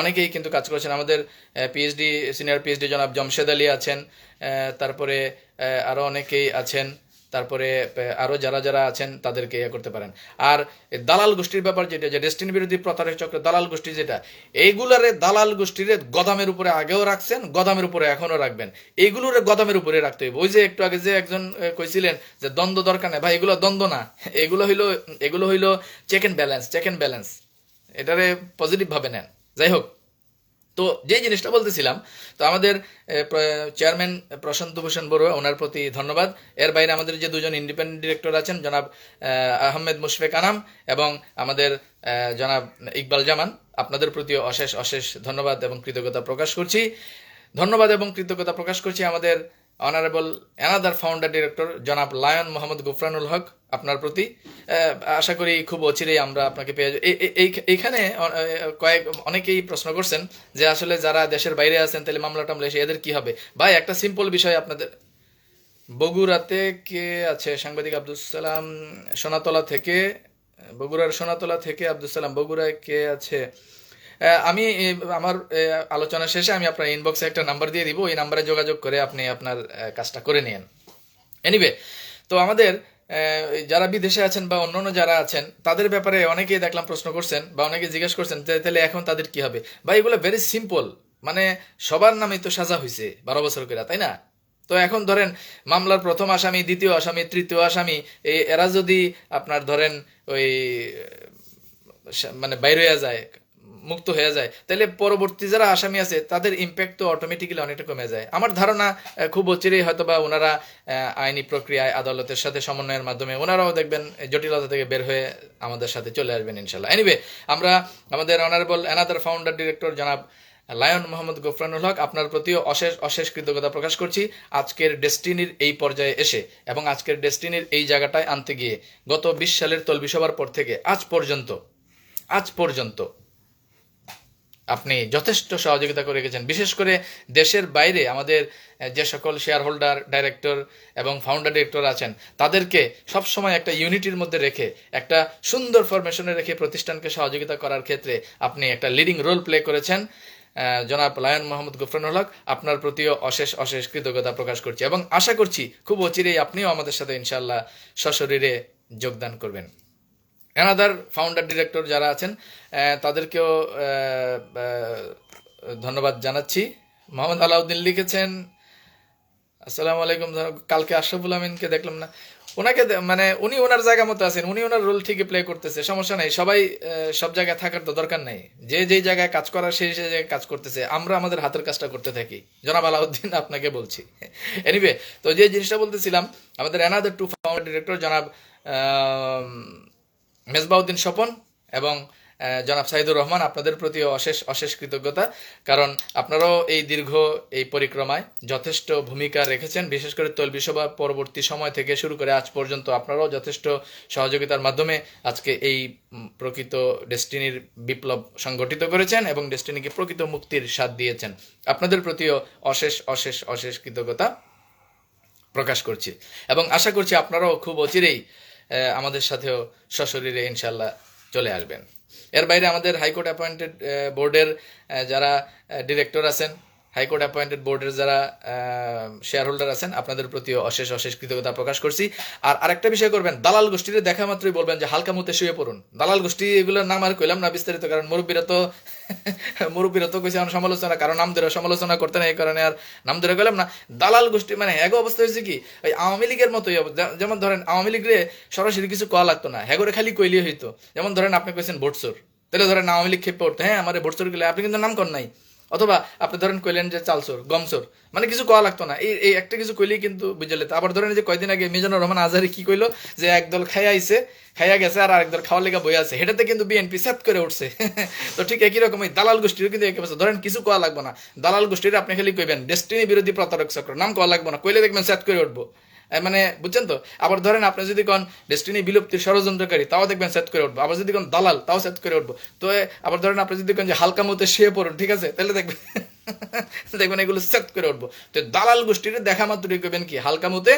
অনেকেই কিন্তু কাজ করেছেন। আমাদের পিএইচডি, সিনিয়র পিএইচডি জনাব জমশেদ আলী আছেন, তারপরে আরও অনেকেই আছেন, তারপরে আরও যারা যারা আছেন তাদেরকে করতে পারেন। আর দালাল গোষ্ঠীর ব্যাপার যেটা, যে ডেস্টিনি বিরোধী প্রতারক চক্র দালাল গোষ্ঠী যেটা, এইগুলারে দালাল গোষ্ঠীর গদামের উপরে আগেও রাখছেন, গদামের উপরে এখনও রাখবেন, এইগুলোর গদামের উপরে রাখতে হইব। ওই যে একটু আগে যে একজন কইছিলেন যে দ্বন্দ্ব দরকার নেই, ভাই এগুলো দ্বন্দ্ব না, এগুলো হইলো চেক অ্যান্ড ব্যালেন্স, এটারে পজিটিভ ভাবে নেন। যাই হোক, তো যে জিনিসটা বলতেছিলাম, তো আমাদের চেয়ারম্যান প্রশান্ত ভূষণ বড়ুয়া, ওনার প্রতি ধন্যবাদ। এর বাইরে আমাদের যে দুজন ইন্ডিপেন্ডেন্ট ডিরেক্টর আছেন, জনাব আহমেদ মুশফেক আনাম এবং আমাদের জনাব ইকবাল জামান, আপনাদের প্রতি অশেষ অশেষ ধন্যবাদ এবং কৃতজ্ঞতা প্রকাশ করছি। ধন্যবাদ এবং কৃতজ্ঞতা প্রকাশ করছি আমাদের অনারেবল অ্যানাদার ফাউন্ডার ডিরেক্টর জনাব লায়ন মোহাম্মদ গুফরানুল হক, আপনার প্রতি। আশা করি খুব অচিরেই আমরা আপনাকে পেয়ে এইখানে অনেকেই প্রশ্ন করছেন যে আসলে যারা দেশের বাইরে আছেন তাহলে মামলা টামলা এসে এদের কি হবে। ভাই, একটা সিম্পল বিষয় আপনাদের, বগুড়াতে কে আছে সাংবাদিক আব্দুল সালাম সোনাতলা থেকে, বগুড়ার সোনাতলা থেকে আব্দুল সালাম, বগুড়ায় কে আছে? আমি আমার আলোচনা শেষে আমি আপনার ইনবক্সে একটা নাম্বার দিয়ে দিব, ওই নাম্বারে যোগাযোগ করে আপনি আপনার কাজটা করে নিন। এনিওয়ে, তো আমাদের যারা বিদেশে আছেন বা অন্যান্য যারা আছেন তাদের ব্যাপারে অনেকেই দেখলাম প্রশ্ন করছেন বা অনেকে জিজ্ঞেস করছেন যে তাহলে এখন তাদের কি হবে। বা এগুলো ভেরি সিম্পল, মানে সবার নামে তো সাজা হয়েছে 12 বছর করে, তাই না? তো এখন ধরেন মামলার প্রথম আসামি, দ্বিতীয় আসামি, তৃতীয় আসামি, এরা যদি আপনার ধরেন ওই মানে বাইরে হয়ে যায়, মুক্ত হয়ে যায়, তাহলে পরবর্তী যারা আসামি আছে তাদের ইম্প্যাক্ট তো অটোমেটিক্যালি অনেকটা কমে যায়। আমার ধারণা খুব অচিরেই হয়তো বা ওনারা আইনি প্রক্রিয়ায় আদালতের সাথে সমন্বয়ের মাধ্যমে ওনারাও দেখবেন জটিলতা থেকে বের হয়ে আমাদের সাথে চলে আসবেন ইনশাল্লাহ। এনিওয়ে, আমরা আমাদের অনারেবল অ্যানাদার ফাউন্ডার ডিরেক্টর জনাব লায়ন মোহাম্মদ গফরানুল হক, আপনার প্রতিও অশেষ অশেষ কৃতজ্ঞতা প্রকাশ করছি আজকের ডেস্টিনির এই পর্যায়ে এসে এবং আজকের ডেস্টিনির এই জায়গাটায় আনতে গিয়ে। গত 20 সালের তলবি সভার পর থেকে আজ পর্যন্ত আপনি যথেষ্ট সহযোগিতা করে গেছেন। বিশেষ করে দেশের বাইরে আমাদের যে সকল শেয়ার হোল্ডার, ডাইরেক্টর এবং ফাউন্ডার ডিরেক্টর আছেন তাদেরকে সবসময় একটা ইউনিটির মধ্যে রেখে, একটা সুন্দর ফরমেশনে রেখে প্রতিষ্ঠানকে সহযোগিতা করার ক্ষেত্রে আপনি একটা লিডিং রোল প্লে করেছেন। জনাব লায়ন মোহাম্মদ গফরানুল হক, আপনার প্রতিও অশেষ অশেষ কৃতজ্ঞতা প্রকাশ করছি এবং আশা করছি খুব অচিরেই আপনিও আমাদের সাথে ইনশাআল্লাহ সশরীরে যোগদান করবেন। অ্যানাদার ফাউন্ডার ডিরেক্টর যারা আছেন তাদেরকেও ধন্যবাদ জানাচ্ছি। মোহাম্মদ আলাউদ্দিন লিখেছেন, আসসালামু আলাইকুম। কালকে আশরাফুল আমিনকে দেখলাম না, ওনাকে মানে উনি ওনার জায়গা মতো আছেন, উনি ওনার রোল ঠিকই প্লে করতেছে, সমস্যা নেই। সবাই সব জায়গায় থাকার তো দরকার নেই, যে যেই জায়গায় কাজ করার সেই সেই জায়গায় কাজ করতেছে, আমরা আমাদের হাতের কাজটা করতে থাকি। জনাব আলাউদ্দিন আপনাকে বলছি। এনিওয়ে, তো যে জিনিসটা বলতেছিলাম, আমাদের অ্যানাদার টু ফাউন্ডার ডিরেক্টর জনাব মেজবাউদ্দিন স্বপন এবং জনাব সাইদুর রহমান, আপনাদের প্রতি অশেষ অশেষ কৃতজ্ঞতা। কারণ আপনারাও এই দীর্ঘ এই পরিক্রমায় যথেষ্ট ভূমিকা রেখেছেন। বিশেষ করে তলবি সভা পরবর্তী সময় থেকে শুরু করে আজ পর্যন্ত আপনারাও যথেষ্ট সহযোগিতার মাধ্যমে আজকে এই প্রকৃত ডেস্টিনির বিপ্লব সংগঠিত করেছেন এবং ডেস্টিনিকে প্রকৃত মুক্তির স্বাদ দিয়েছেন। আপনাদের প্রতিও অশেষ অশেষ অশেষ কৃতজ্ঞতা প্রকাশ করছি এবং আশা করছি আপনারাও খুব অচিরেই আমাদের সাথেও সশরীরে ইনশাল্লাহ চলে আসবেন। এর বাইরে আমাদের হাইকোর্ট অ্যাপয়েন্টেড বোর্ডের যারা ডিরেক্টর আছেন, হাইকোর্ট অ্যাপয়েন্টেড বোর্ডের যারা শেয়ার হোল্ডার আছেন, আপনাদের প্রতিও অশেষ অশেষ কৃতজ্ঞতা প্রকাশ করছি। আর আরেকটা বিষয় করবেন, দালাল গোষ্ঠীর দেখা মাত্রই বলবেন যে হালকা মতে শুয়ে পড়ুন। দালাল গোষ্ঠী এগুলোর নাম আর কইলাম না বিস্তারিত, কারণ মুরব্বীরা তো কইছে সমালোচনা, কারণ নাম ধরে সমালোচনা করতে না, এই কারণে আর নাম ধরে কইলাম না। দালাল গোষ্ঠী মানে হ্যাগো অবস্থা হয়েছে কি ওই আওয়ামী লীগের মতোই। যেমন ধরেন আওয়ামী লীগরে সরাসরি কিছু কওয়া লাগতো না, হ্যাগোরে খালি কইলেই হইতো। যেমন ধরেন আপনি কইছেন ভোটচোর, তাহলে ধরেন আওয়ামী লীগ খেপে উঠতো, হ্যাঁ আমার ভোটচোর গেলে, আপনি কিন্তু নাম কর নাই। অথবা আপনি ধরেন কইলেন যে চালচোর, গমচোর, মানে কিছু কওয়া লাগতো না, এই একটা কিছু কইলেই কিন্তু বুঝে যেত। আবার ধরেন যে কয়দিন আগে মিজানুর রহমান আজহারি কি কইলো যে একদল খাইয়া গেছে আর আরেকদল খাওয়ার লেগে বই আছে, সেটাতে কিন্তু বিএনপি সেট করে উঠছে। তো ঠিক একই রকম দালাল গোষ্ঠীরও কিন্তু একই অবস্থা। ধরেন কিছু কোয়া লাগবে না, দালাল গোষ্ঠীর আপনি খালি কইবেন ডেস্টিনি বিরোধী প্রতারক চক্র, নাম কোয়া লাগবে না, কইলে দেখবেন সেট করে উঠবো, মানে বুঝছেন তো। আবার ধরেন আপনি যদি কোন ডেস্টিনি বিলুপ্তির ষড়যন্ত্রকারী, তাও দেখবেন সেট করে উঠবো। আবার যদি কোন দালাল, তাও সেট করে উঠবো। তো আবার ধরেন আপনি যদি কোন যে হালকা মতে শুয়ে পড়ুন, ঠিক আছে, তাহলে দেখবেন এগুলো সেট করে উঠবো। তো দালাল গোষ্ঠীর দেখা মাত্রই কইবেন কি হালকা মতে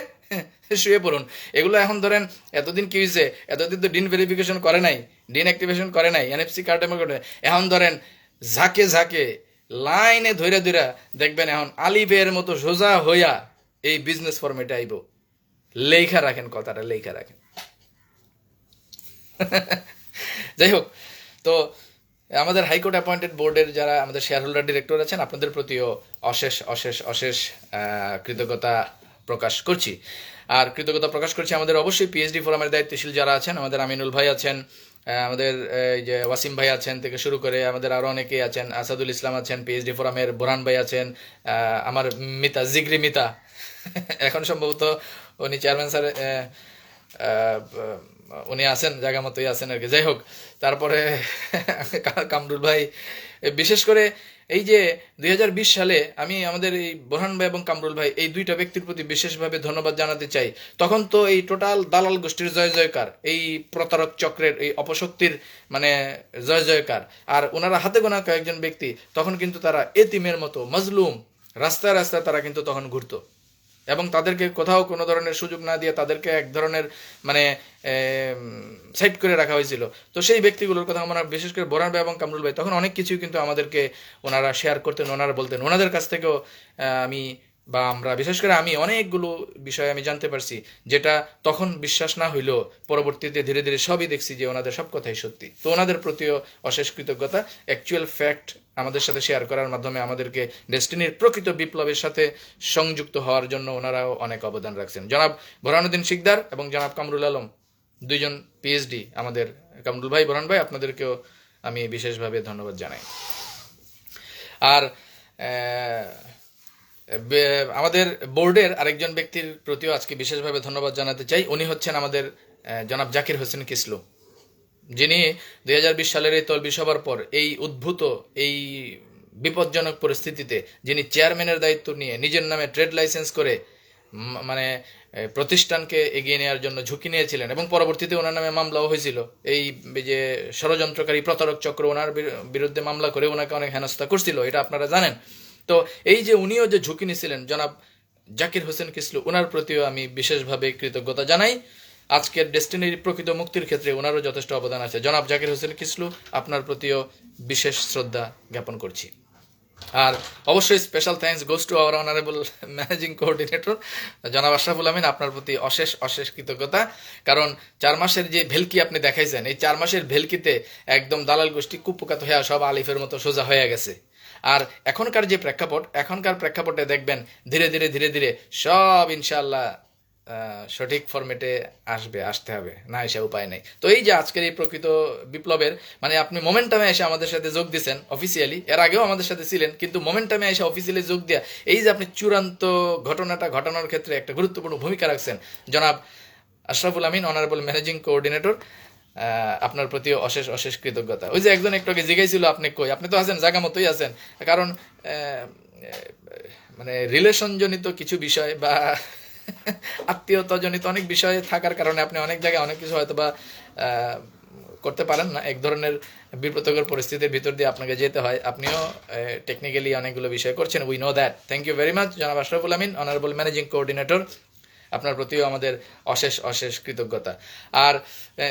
শুয়ে পড়ুন। এগুলো এখন ধরেন এতদিন কি হয়েছে, এতদিন তো ডিন ভেরিফিকেশন করে নাই, ডিন অ্যাক্টিভেশন করে নাই, এনএফসি কার্ড করে। এখন ধরেন ঝাঁকে ঝাঁকে লাইনে ধরে ধরে দেখবেন এখন আলিফের মতো সোজা হইয়া এই বিজনেস ফরম্যাটে আইব। লেখা রাখেন, কথাটা লেখা রাখেন। যাই হোক, তো আমাদের হাইকোর্ট অ্যাপয়েন্টেড বোর্ডের যারা আমাদের শেয়ার হোল্ডার ডিরেক্টর আছেন, আপনাদের প্রতিও অশেষ অশেষ অশেষ কৃতজ্ঞতা প্রকাশ করছি। আর কৃতজ্ঞতা প্রকাশ করছি আমাদের অবশ্যই পিএইচডি ফোরামের দায়িত্বশীল যারা আছেন, আমাদের আমিনুল ভাই আছেন, আমাদের এই যে ওয়াসিম ভাই আছেন থেকে শুরু করে আমাদের আরো অনেকেই আছেন, আসাদুল ইসলাম আছেন, পিএইচডি ফোরামের বোরহান ভাই আছেন, আমার মিতা জিগরি মিতা এখন সম্ভবত উনি চেয়ারম্যান স্যার উনি আছেন, জায়গা মতোই আছেন আর কি। যাই হোক, তারপরে কামরুল ভাই, বিশেষ করে এই যে 2020 সালে আমি আমাদের এই বোরহান ভাই এবং কামরুল ভাই এই দুইটা ব্যক্তির প্রতি বিশেষভাবে ধন্যবাদ জানাতে চাই। তখন তো এই টোটাল দালাল গোষ্ঠীর জয় জয়কার, এই প্রতারক চক্রের এই অপশক্তির মানে জয় জয়কার। আর ওনারা হাতে গোনা কয়েকজন ব্যক্তি, তখন কিন্তু তারা এতিমের মতো মজলুম রাস্তায় রাস্তায় তারা কিন্তু তখন ঘুরতো, এবং তাদেরকে কোথাও কোনো ধরনের সুযোগ না দিয়ে তাদেরকে এক ধরনের মানে সাইড করে রাখা হয়েছিল। তো সেই ব্যক্তিগুলোর কথা আমরা, বিশেষ করে বোরহান ভাই এবং কামরুল ভাই, তখন অনেক কিছুই কিন্তু আমাদেরকে ওনারা শেয়ার করতেন, ওনারা বলতেন। ওনাদের কাছ থেকেও আমি বা আমরা, বিশেষ করে আমি, অনেকগুলো বিষয় আমি জানতে পারছি, যেটা তখন বিশ্বাস না হইলেও পরবর্তীতে ধীরে ধীরে সবই দেখছি যে ওনাদের সব কথাই সত্যি। তো ওনাদের প্রতিও অশেষ কৃতজ্ঞতা। অ্যাকচুয়াল ফ্যাক্ট আমাদের সাথে শেয়ার করার মাধ্যমে আমাদেরকে ডেস্টিনির প্রকৃত বিপ্লবের সাথে সংযুক্ত হওয়ার জন্য ওনারাও অনেক অবদান রাখছেন। জনাব বোরহানুদ্দিন শিকদার এবং জনাব কামরুল আলম, দুইজন পিএইচডি, আমাদের কামরুল ভাই, বোরহান ভাই, আপনাদেরকেও আমি বিশেষভাবে ধন্যবাদ জানাই। আর আমাদের বোর্ডের আরেকজন ব্যক্তির প্রতিও আজকে বিশেষভাবে ধন্যবাদ জানাতে চাই। উনি হচ্ছেন আমাদের জনাব জাকির হোসেন কিসলু, যিনি 2020 সালের এই তলবি সভার পর এই উদ্ভূত এই বিপজ্জনক পরিস্থিতিতে যিনি চেয়ারম্যানের দায়িত্ব নিয়ে নিজের নামে ট্রেড লাইসেন্স করে মানে প্রতিষ্ঠানকে এগিয়ে নেওয়ার জন্য ঝুঁকি নিয়েছিলেন, এবং পরবর্তীতে ওনার নামে মামলাও হয়েছিল। এই যে ষড়যন্ত্রকারী প্রতারক চক্র ওনার বিরুদ্ধে মামলা করে ওনাকে অনেক হেনস্থা করছিল, এটা আপনারা জানেন। তো এই যে উনিও যে ঝুঁকি নিয়েছিলেন জনাব জাকির হোসেন কিসলু, ওনার প্রতিও আমি বিশেষভাবে কৃতজ্ঞতা জানাই। আজকের ডেস্টিনির প্রকৃত মুক্তির ক্ষেত্রে ওনারও যথেষ্ট অবদান আছে। জনাব জাকির হোসেন কিসলু, আপনার প্রতিও বিশেষ শ্রদ্ধা জ্ঞাপন করছি। আর অবশ্যই special thanks goes to our honourable managing coordinator জনাব আশরাফুল আমিন, আপনার প্রতি অশেষ অশেষ কৃতজ্ঞতা। কারণ 4 মাসের যে ভেলকি আপনি দেখাইছেন, এই 4 মাসের ভেলকিতে একদম দালাল গোষ্ঠী কুপকাত হয়ে সব আলিফের মতো সোজা হয়ে গেছে। আর এখনকার যে প্রেক্ষাপট, এখনকার প্রেক্ষাপটে দেখবেন ধীরে ধীরে ধীরে ধীরে সব ইনশাআল্লাহ সঠিক ফরম্যাটে আসতে হবে, না এসে উপায় নেই। তো এই যে আজকের এই প্রকৃত বিপ্লবের মানে আপনি মোমেন্টামে এসে আমাদের সাথে যোগ দিচ্ছেন অফিসিয়ালি, এর আগেও আমাদের সাথে ছিলেন, কিন্তু মোমেন্টামে এসে অফিসিয়ালি যোগ দেওয়া, এই যে আপনি চূড়ান্ত ঘটনাটা ঘটানোর ক্ষেত্রে একটা গুরুত্বপূর্ণ ভূমিকা রাখছেন জনাব Ashraful Amin, honourable managing coordinator, আপনার প্রতি অশেষ অশেষ কৃতজ্ঞতা। ওই যে একজন একটু আগে জিজ্ঞাসিল আপনি কই, আপনি তো আছেন, জায়গা মতোই আছেন। কারণ মানে রিলেশন জনিত কিছু বিষয় বা আত্মীয়তা জনিত অনেক বিষয় থাকার কারণে আপনি অনেক জায়গায় অনেক কিছু হয়তো বা করতে পারেন না। এক ধরনের বিব্রতকর পরিস্থিতির ভিতর দিয়ে আপনাকে যেতে হয়। আপনিও টেকনিক্যালি অনেকগুলো বিষয় করছেন, we know that. Thank you very much জনাব Ashraful Amin, honourable managing coordinator, আপনার প্রতিও আমাদের অশেষ অশেষ কৃতজ্ঞতা। আর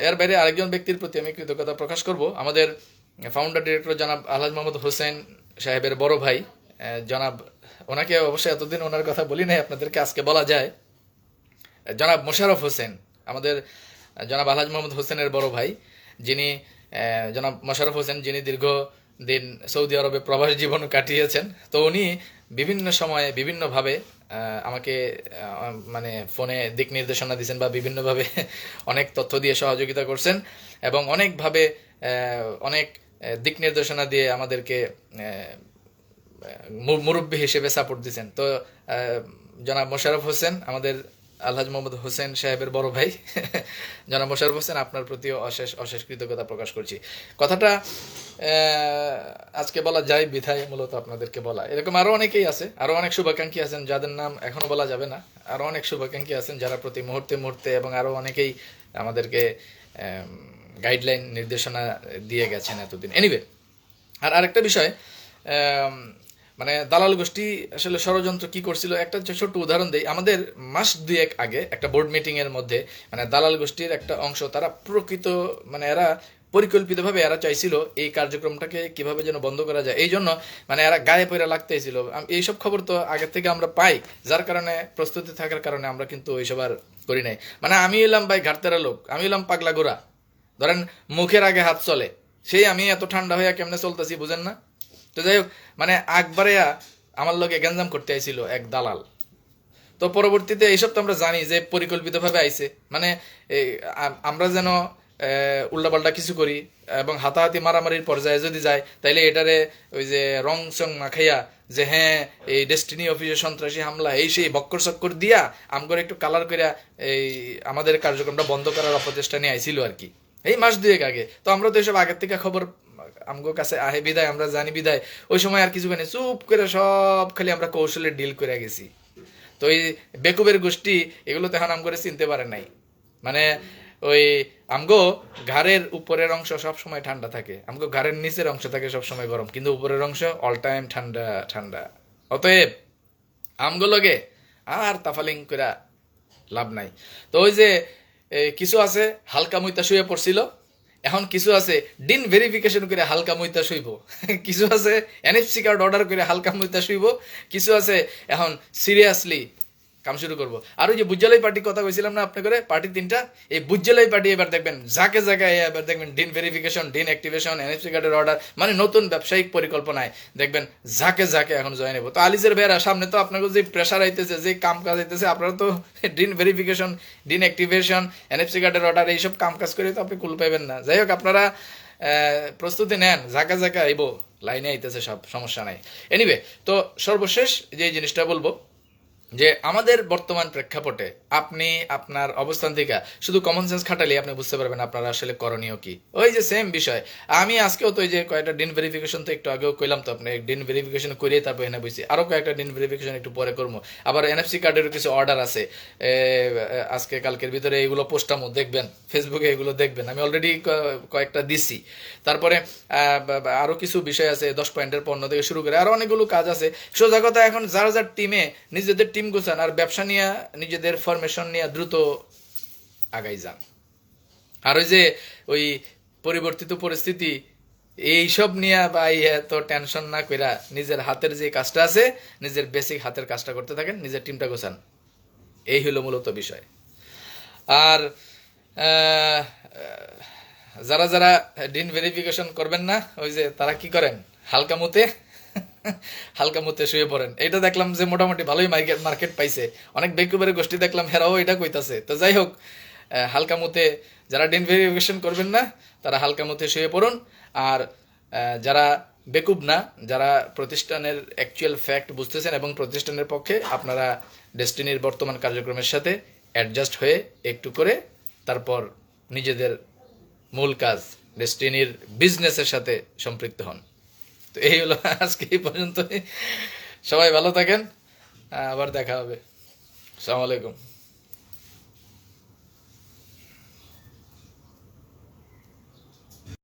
এর বাইরে আরেকজন ব্যক্তির প্রতি আমি কৃতজ্ঞতা প্রকাশ করব, আমাদের ফাউন্ডার ডিরেক্টর জনাব আলহাজ মোহাম্মদ হোসেন সাহেবের বড় ভাই, জনাব, ওনাকে অবশ্যই এতদিন ওনার কথা বলি নাই, আপনাদেরকে আজকে বলা যায়, জনাব মোশাররফ হোসেন, আমাদের জনাব আলহাজ মোহাম্মদ হোসেনের বড় ভাই, যিনি জনাব মোশাররফ হোসেন, যিনি দীর্ঘদিন সৌদি আরবে প্রবাস জীবন কাটিয়েছেন। তো উনি বিভিন্ন সময়ে বিভিন্নভাবে আমাকে মানে ফোনে দিক নির্দেশনা দিয়েছেন বা বিভিন্নভাবে অনেক তথ্য দিয়ে সহযোগিতা করছেন, এবং অনেকভাবে অনেক দিক নির্দেশনা দিয়ে আমাদেরকে মুরব্বী হিসেবে সাপোর্ট দিয়েছেন। তো জনাব মোশাররফ হোসেন, আমাদের আলহাজ মোহাম্মদ হোসেন সাহেবের বড় ভাই জনাব মোশাররফ হোসেন, আপনার প্রতিও অশেষ অশেষ কৃতজ্ঞতা প্রকাশ করছি। কথাটা আজকে বলা যায় বিধায় মূলত আপনাদেরকে বলা। এরকম আরো অনেকেই আছে, আরো অনেক শুভাকাঙ্ক্ষী আছেন যাদের নাম এখনো বলা যাবে না, আরো অনেক শুভাকাঙ্ক্ষী আছেন যারা প্রতি মুহূর্তে মুহূর্তে, এবং আরো অনেকেই আমাদেরকে গাইডলাইন নির্দেশনা দিয়ে গেছেন এতদিন। এনিওয়ে, আর আরেকটা বিষয়, মানে দালাল গোষ্ঠী আসলে ষড়যন্ত্র কি করছিল, একটা ছোট্ট উদাহরণ দেই। আমাদের মাস দুয়েক আগে একটা বোর্ড মিটিং এর মধ্যে মানে দালাল গোষ্ঠীর একটা অংশ, তারা প্রকৃত মানে এরা পরিকল্পিতভাবে এরা চাইছিল এই কার্যক্রমটাকে কিভাবে যেন বন্ধ করা যায়, এই জন্য মানে এরা গায়ে পয়রা লাগতেছিল। এইসব খবর তো আগের থেকে আমরা পাই, যার কারণে প্রস্তুতি থাকার কারণে আমরা কিন্তু ওইসব আর করি নাই। মানে আমি এলাম ভাই ঘাটতেরা লোক, আমি এলাম পাগলা গোড়া, ধরেন মুখের আগে হাত চলে, সেই আমি এত ঠান্ডা হইয়া কেমনে চলতেছি বুঝেন না। তো যাই হোক, মানে আকবারে আমার লোকে গ্যাঞ্জাম করতে আইছিল এক দালাল। তো পরবর্তীতে এইসব তো আমরা জানি যে পরিকল্পিতভাবে আইছে, মানে আমরা যেন উল্টাপাল্টা কিছু করি এবং হাতাহাতি মারামারির পর্যায়ে যদি যায়, তাইলে এটারে ওই যে রং চং মাখাইয়া যে হ্যাঁ এই ডেস্টিনি অফিসে সন্ত্রাসী হামলা এই সেই বক্কর চক্কর দিয়া আমগরে একটু কালার করিয়া এই আমাদের কার্যক্রমটা বন্ধ করার অপচেষ্টা নিয়ে আইছিল আর কি, এই মাস দুয়েক আগে। তো আমরা তো এসব আগের থেকে খবর আমগো কাছে আহে বিদায়, আমরা জানি বিদায়, ওই সময় আর কিছু নেই, চুপ করে সব খালি আমরা কৌশলে ডিল করে গেছি। তো এই বেকুবের গোষ্ঠী এগুলো তো এখন আমগরে চিনতে পারে নাই। মানে ওই আমগো ঘাড়ের উপরের অংশ সব সময় ঠান্ডা থাকে, আমগো ঘাড়ের নিচের অংশ থাকে সব সময় গরম, কিন্তু উপরের অংশ অল টাইম ঠান্ডা ঠান্ডা। অতএব আমগো লগে আর তাফালিং করে লাভ নাই। তো ওই যে কিছু আছে হালকা মুইতা শুয়ে পড়ছিল, এখন কিছু আছে ডিন ভেরিফিকেশন করে হালকা মুইতা শুইব, কিছু আছে এনএফসি কার্ড অর্ডার করে হালকা মুইতা শুইব, কিছু আছে এখন সিরিয়াসলি কাম শুরু করবো। আর ওই যে বুজ্জালাই পার্টির কথা কইছিলাম না আপনি করে, পার্টি তিনটা, এই বুজ্জালাই পার্টি এবার দেখবেন যাকে জায়গায় এবার দেখবেন dean verification, dean activation, NFC কার্ডের অর্ডার, মানে নতুন ব্যবসায়িক পরিকল্পনায় দেখবেন যাকে যাকে এখন জয়েন হবো। তো আলিজের ভাইয়েরা সামনে তো আপনাকে যে প্রেশার আইতেছে, যে কাম কাজ আইতেছে, আপনারা তো dean verification, dean activation, NFC কার্ডের অর্ডার এইসব কাম কাজ করে তো আপনি কুল পাইবেন না। যাই হোক আপনারা প্রস্তুতি নেন, জায়গা জায়গা আইব, লাইনে আইতেছে সব, সমস্যা নাই। এনিওয়ে, তো সর্বশেষ যে জিনিসটা বলবো যে আমাদের বর্তমান প্রেক্ষাপটে আপনি আপনার অবস্থান থেকে শুধু কমন সেন্স খাটালে আপনি বুঝতে পারবেন আপনারা আসলে করণীয় কি। ওই যে সেম বিষয়, আমি আজকেও তো ওই যে কয়েকটা ডিন ভেরিফিকেশন তো একটু আগেও কইলাম, তো আপনি ডিন ভেরিফিকেশন করিয়ে তারপর এনে বুঝছি আরও কয়েকটা ডিন ভেরিফিকেশন একটু পরে করবো। আবার এনএফসি কার্ডেরও কিছু অর্ডার আছে আজকে কালকের ভিতরে, এগুলো পোস্টামো দেখবেন, ফেসবুকে এগুলো দেখবেন, আমি অলরেডি কয়েকটা দিছি। তারপরে আরও কিছু বিষয় আছে, 10 পয়েন্টের পণ্য থেকে শুরু করে আরও অনেকগুলো কাজ আছে। সোজা কথা এখন যারা যার টিমে নিজেদের টিম গোছান আর ব্যবসা নিয়ে নিজেদের ফরমেশন নিয়ে দ্রুত আগাই যান। আর ওই যে ওই পরিবর্তিত পরিস্থিতি এইসব নিয়ে বা এত টেনশন না কইরা নিজের হাতের যে কাজটা আছে, নিজের বেসিক হাতের কাজটা করতে থাকেন, নিজের টিমটা গোছান, এই হলো মূলত বিষয়। আর যারা যারা ডিন ভেরিফিকেশন করবেন না, ওই যে তারা কি করেন, হালকা মুতে শুয়ে পড়েন। এটা দেখলাম যে মোটামুটি ভালোই মার্কেট পাইছে, অনেক বেকুবের গোষ্ঠী দেখলাম হেরাও এটা কইতাছে। তো যাই হোক, হালকা মুতে যারা ডিন ভেরিফিকেশন করবেন না তারা হালকা মুতে শুয়ে পড়ুন। আর যারা বেকুব না, যারা প্রতিষ্ঠানের অ্যাকচুয়াল ফ্যাক্ট বুঝতেছেন এবং প্রতিষ্ঠানের পক্ষে, আপনারা ডেস্টিনির বর্তমান কার্যক্রমের সাথে অ্যাডজাস্ট হয়ে একটু করে তারপর নিজেদের মূল কাজ ডেস্টিনির বিজনেসের সাথে সম্পৃক্ত হন। তো এই হলো আজকে এই পর্যন্ত। সবাই ভালো থাকেন, আবার দেখা হবে। আসসালামু আলাইকুম।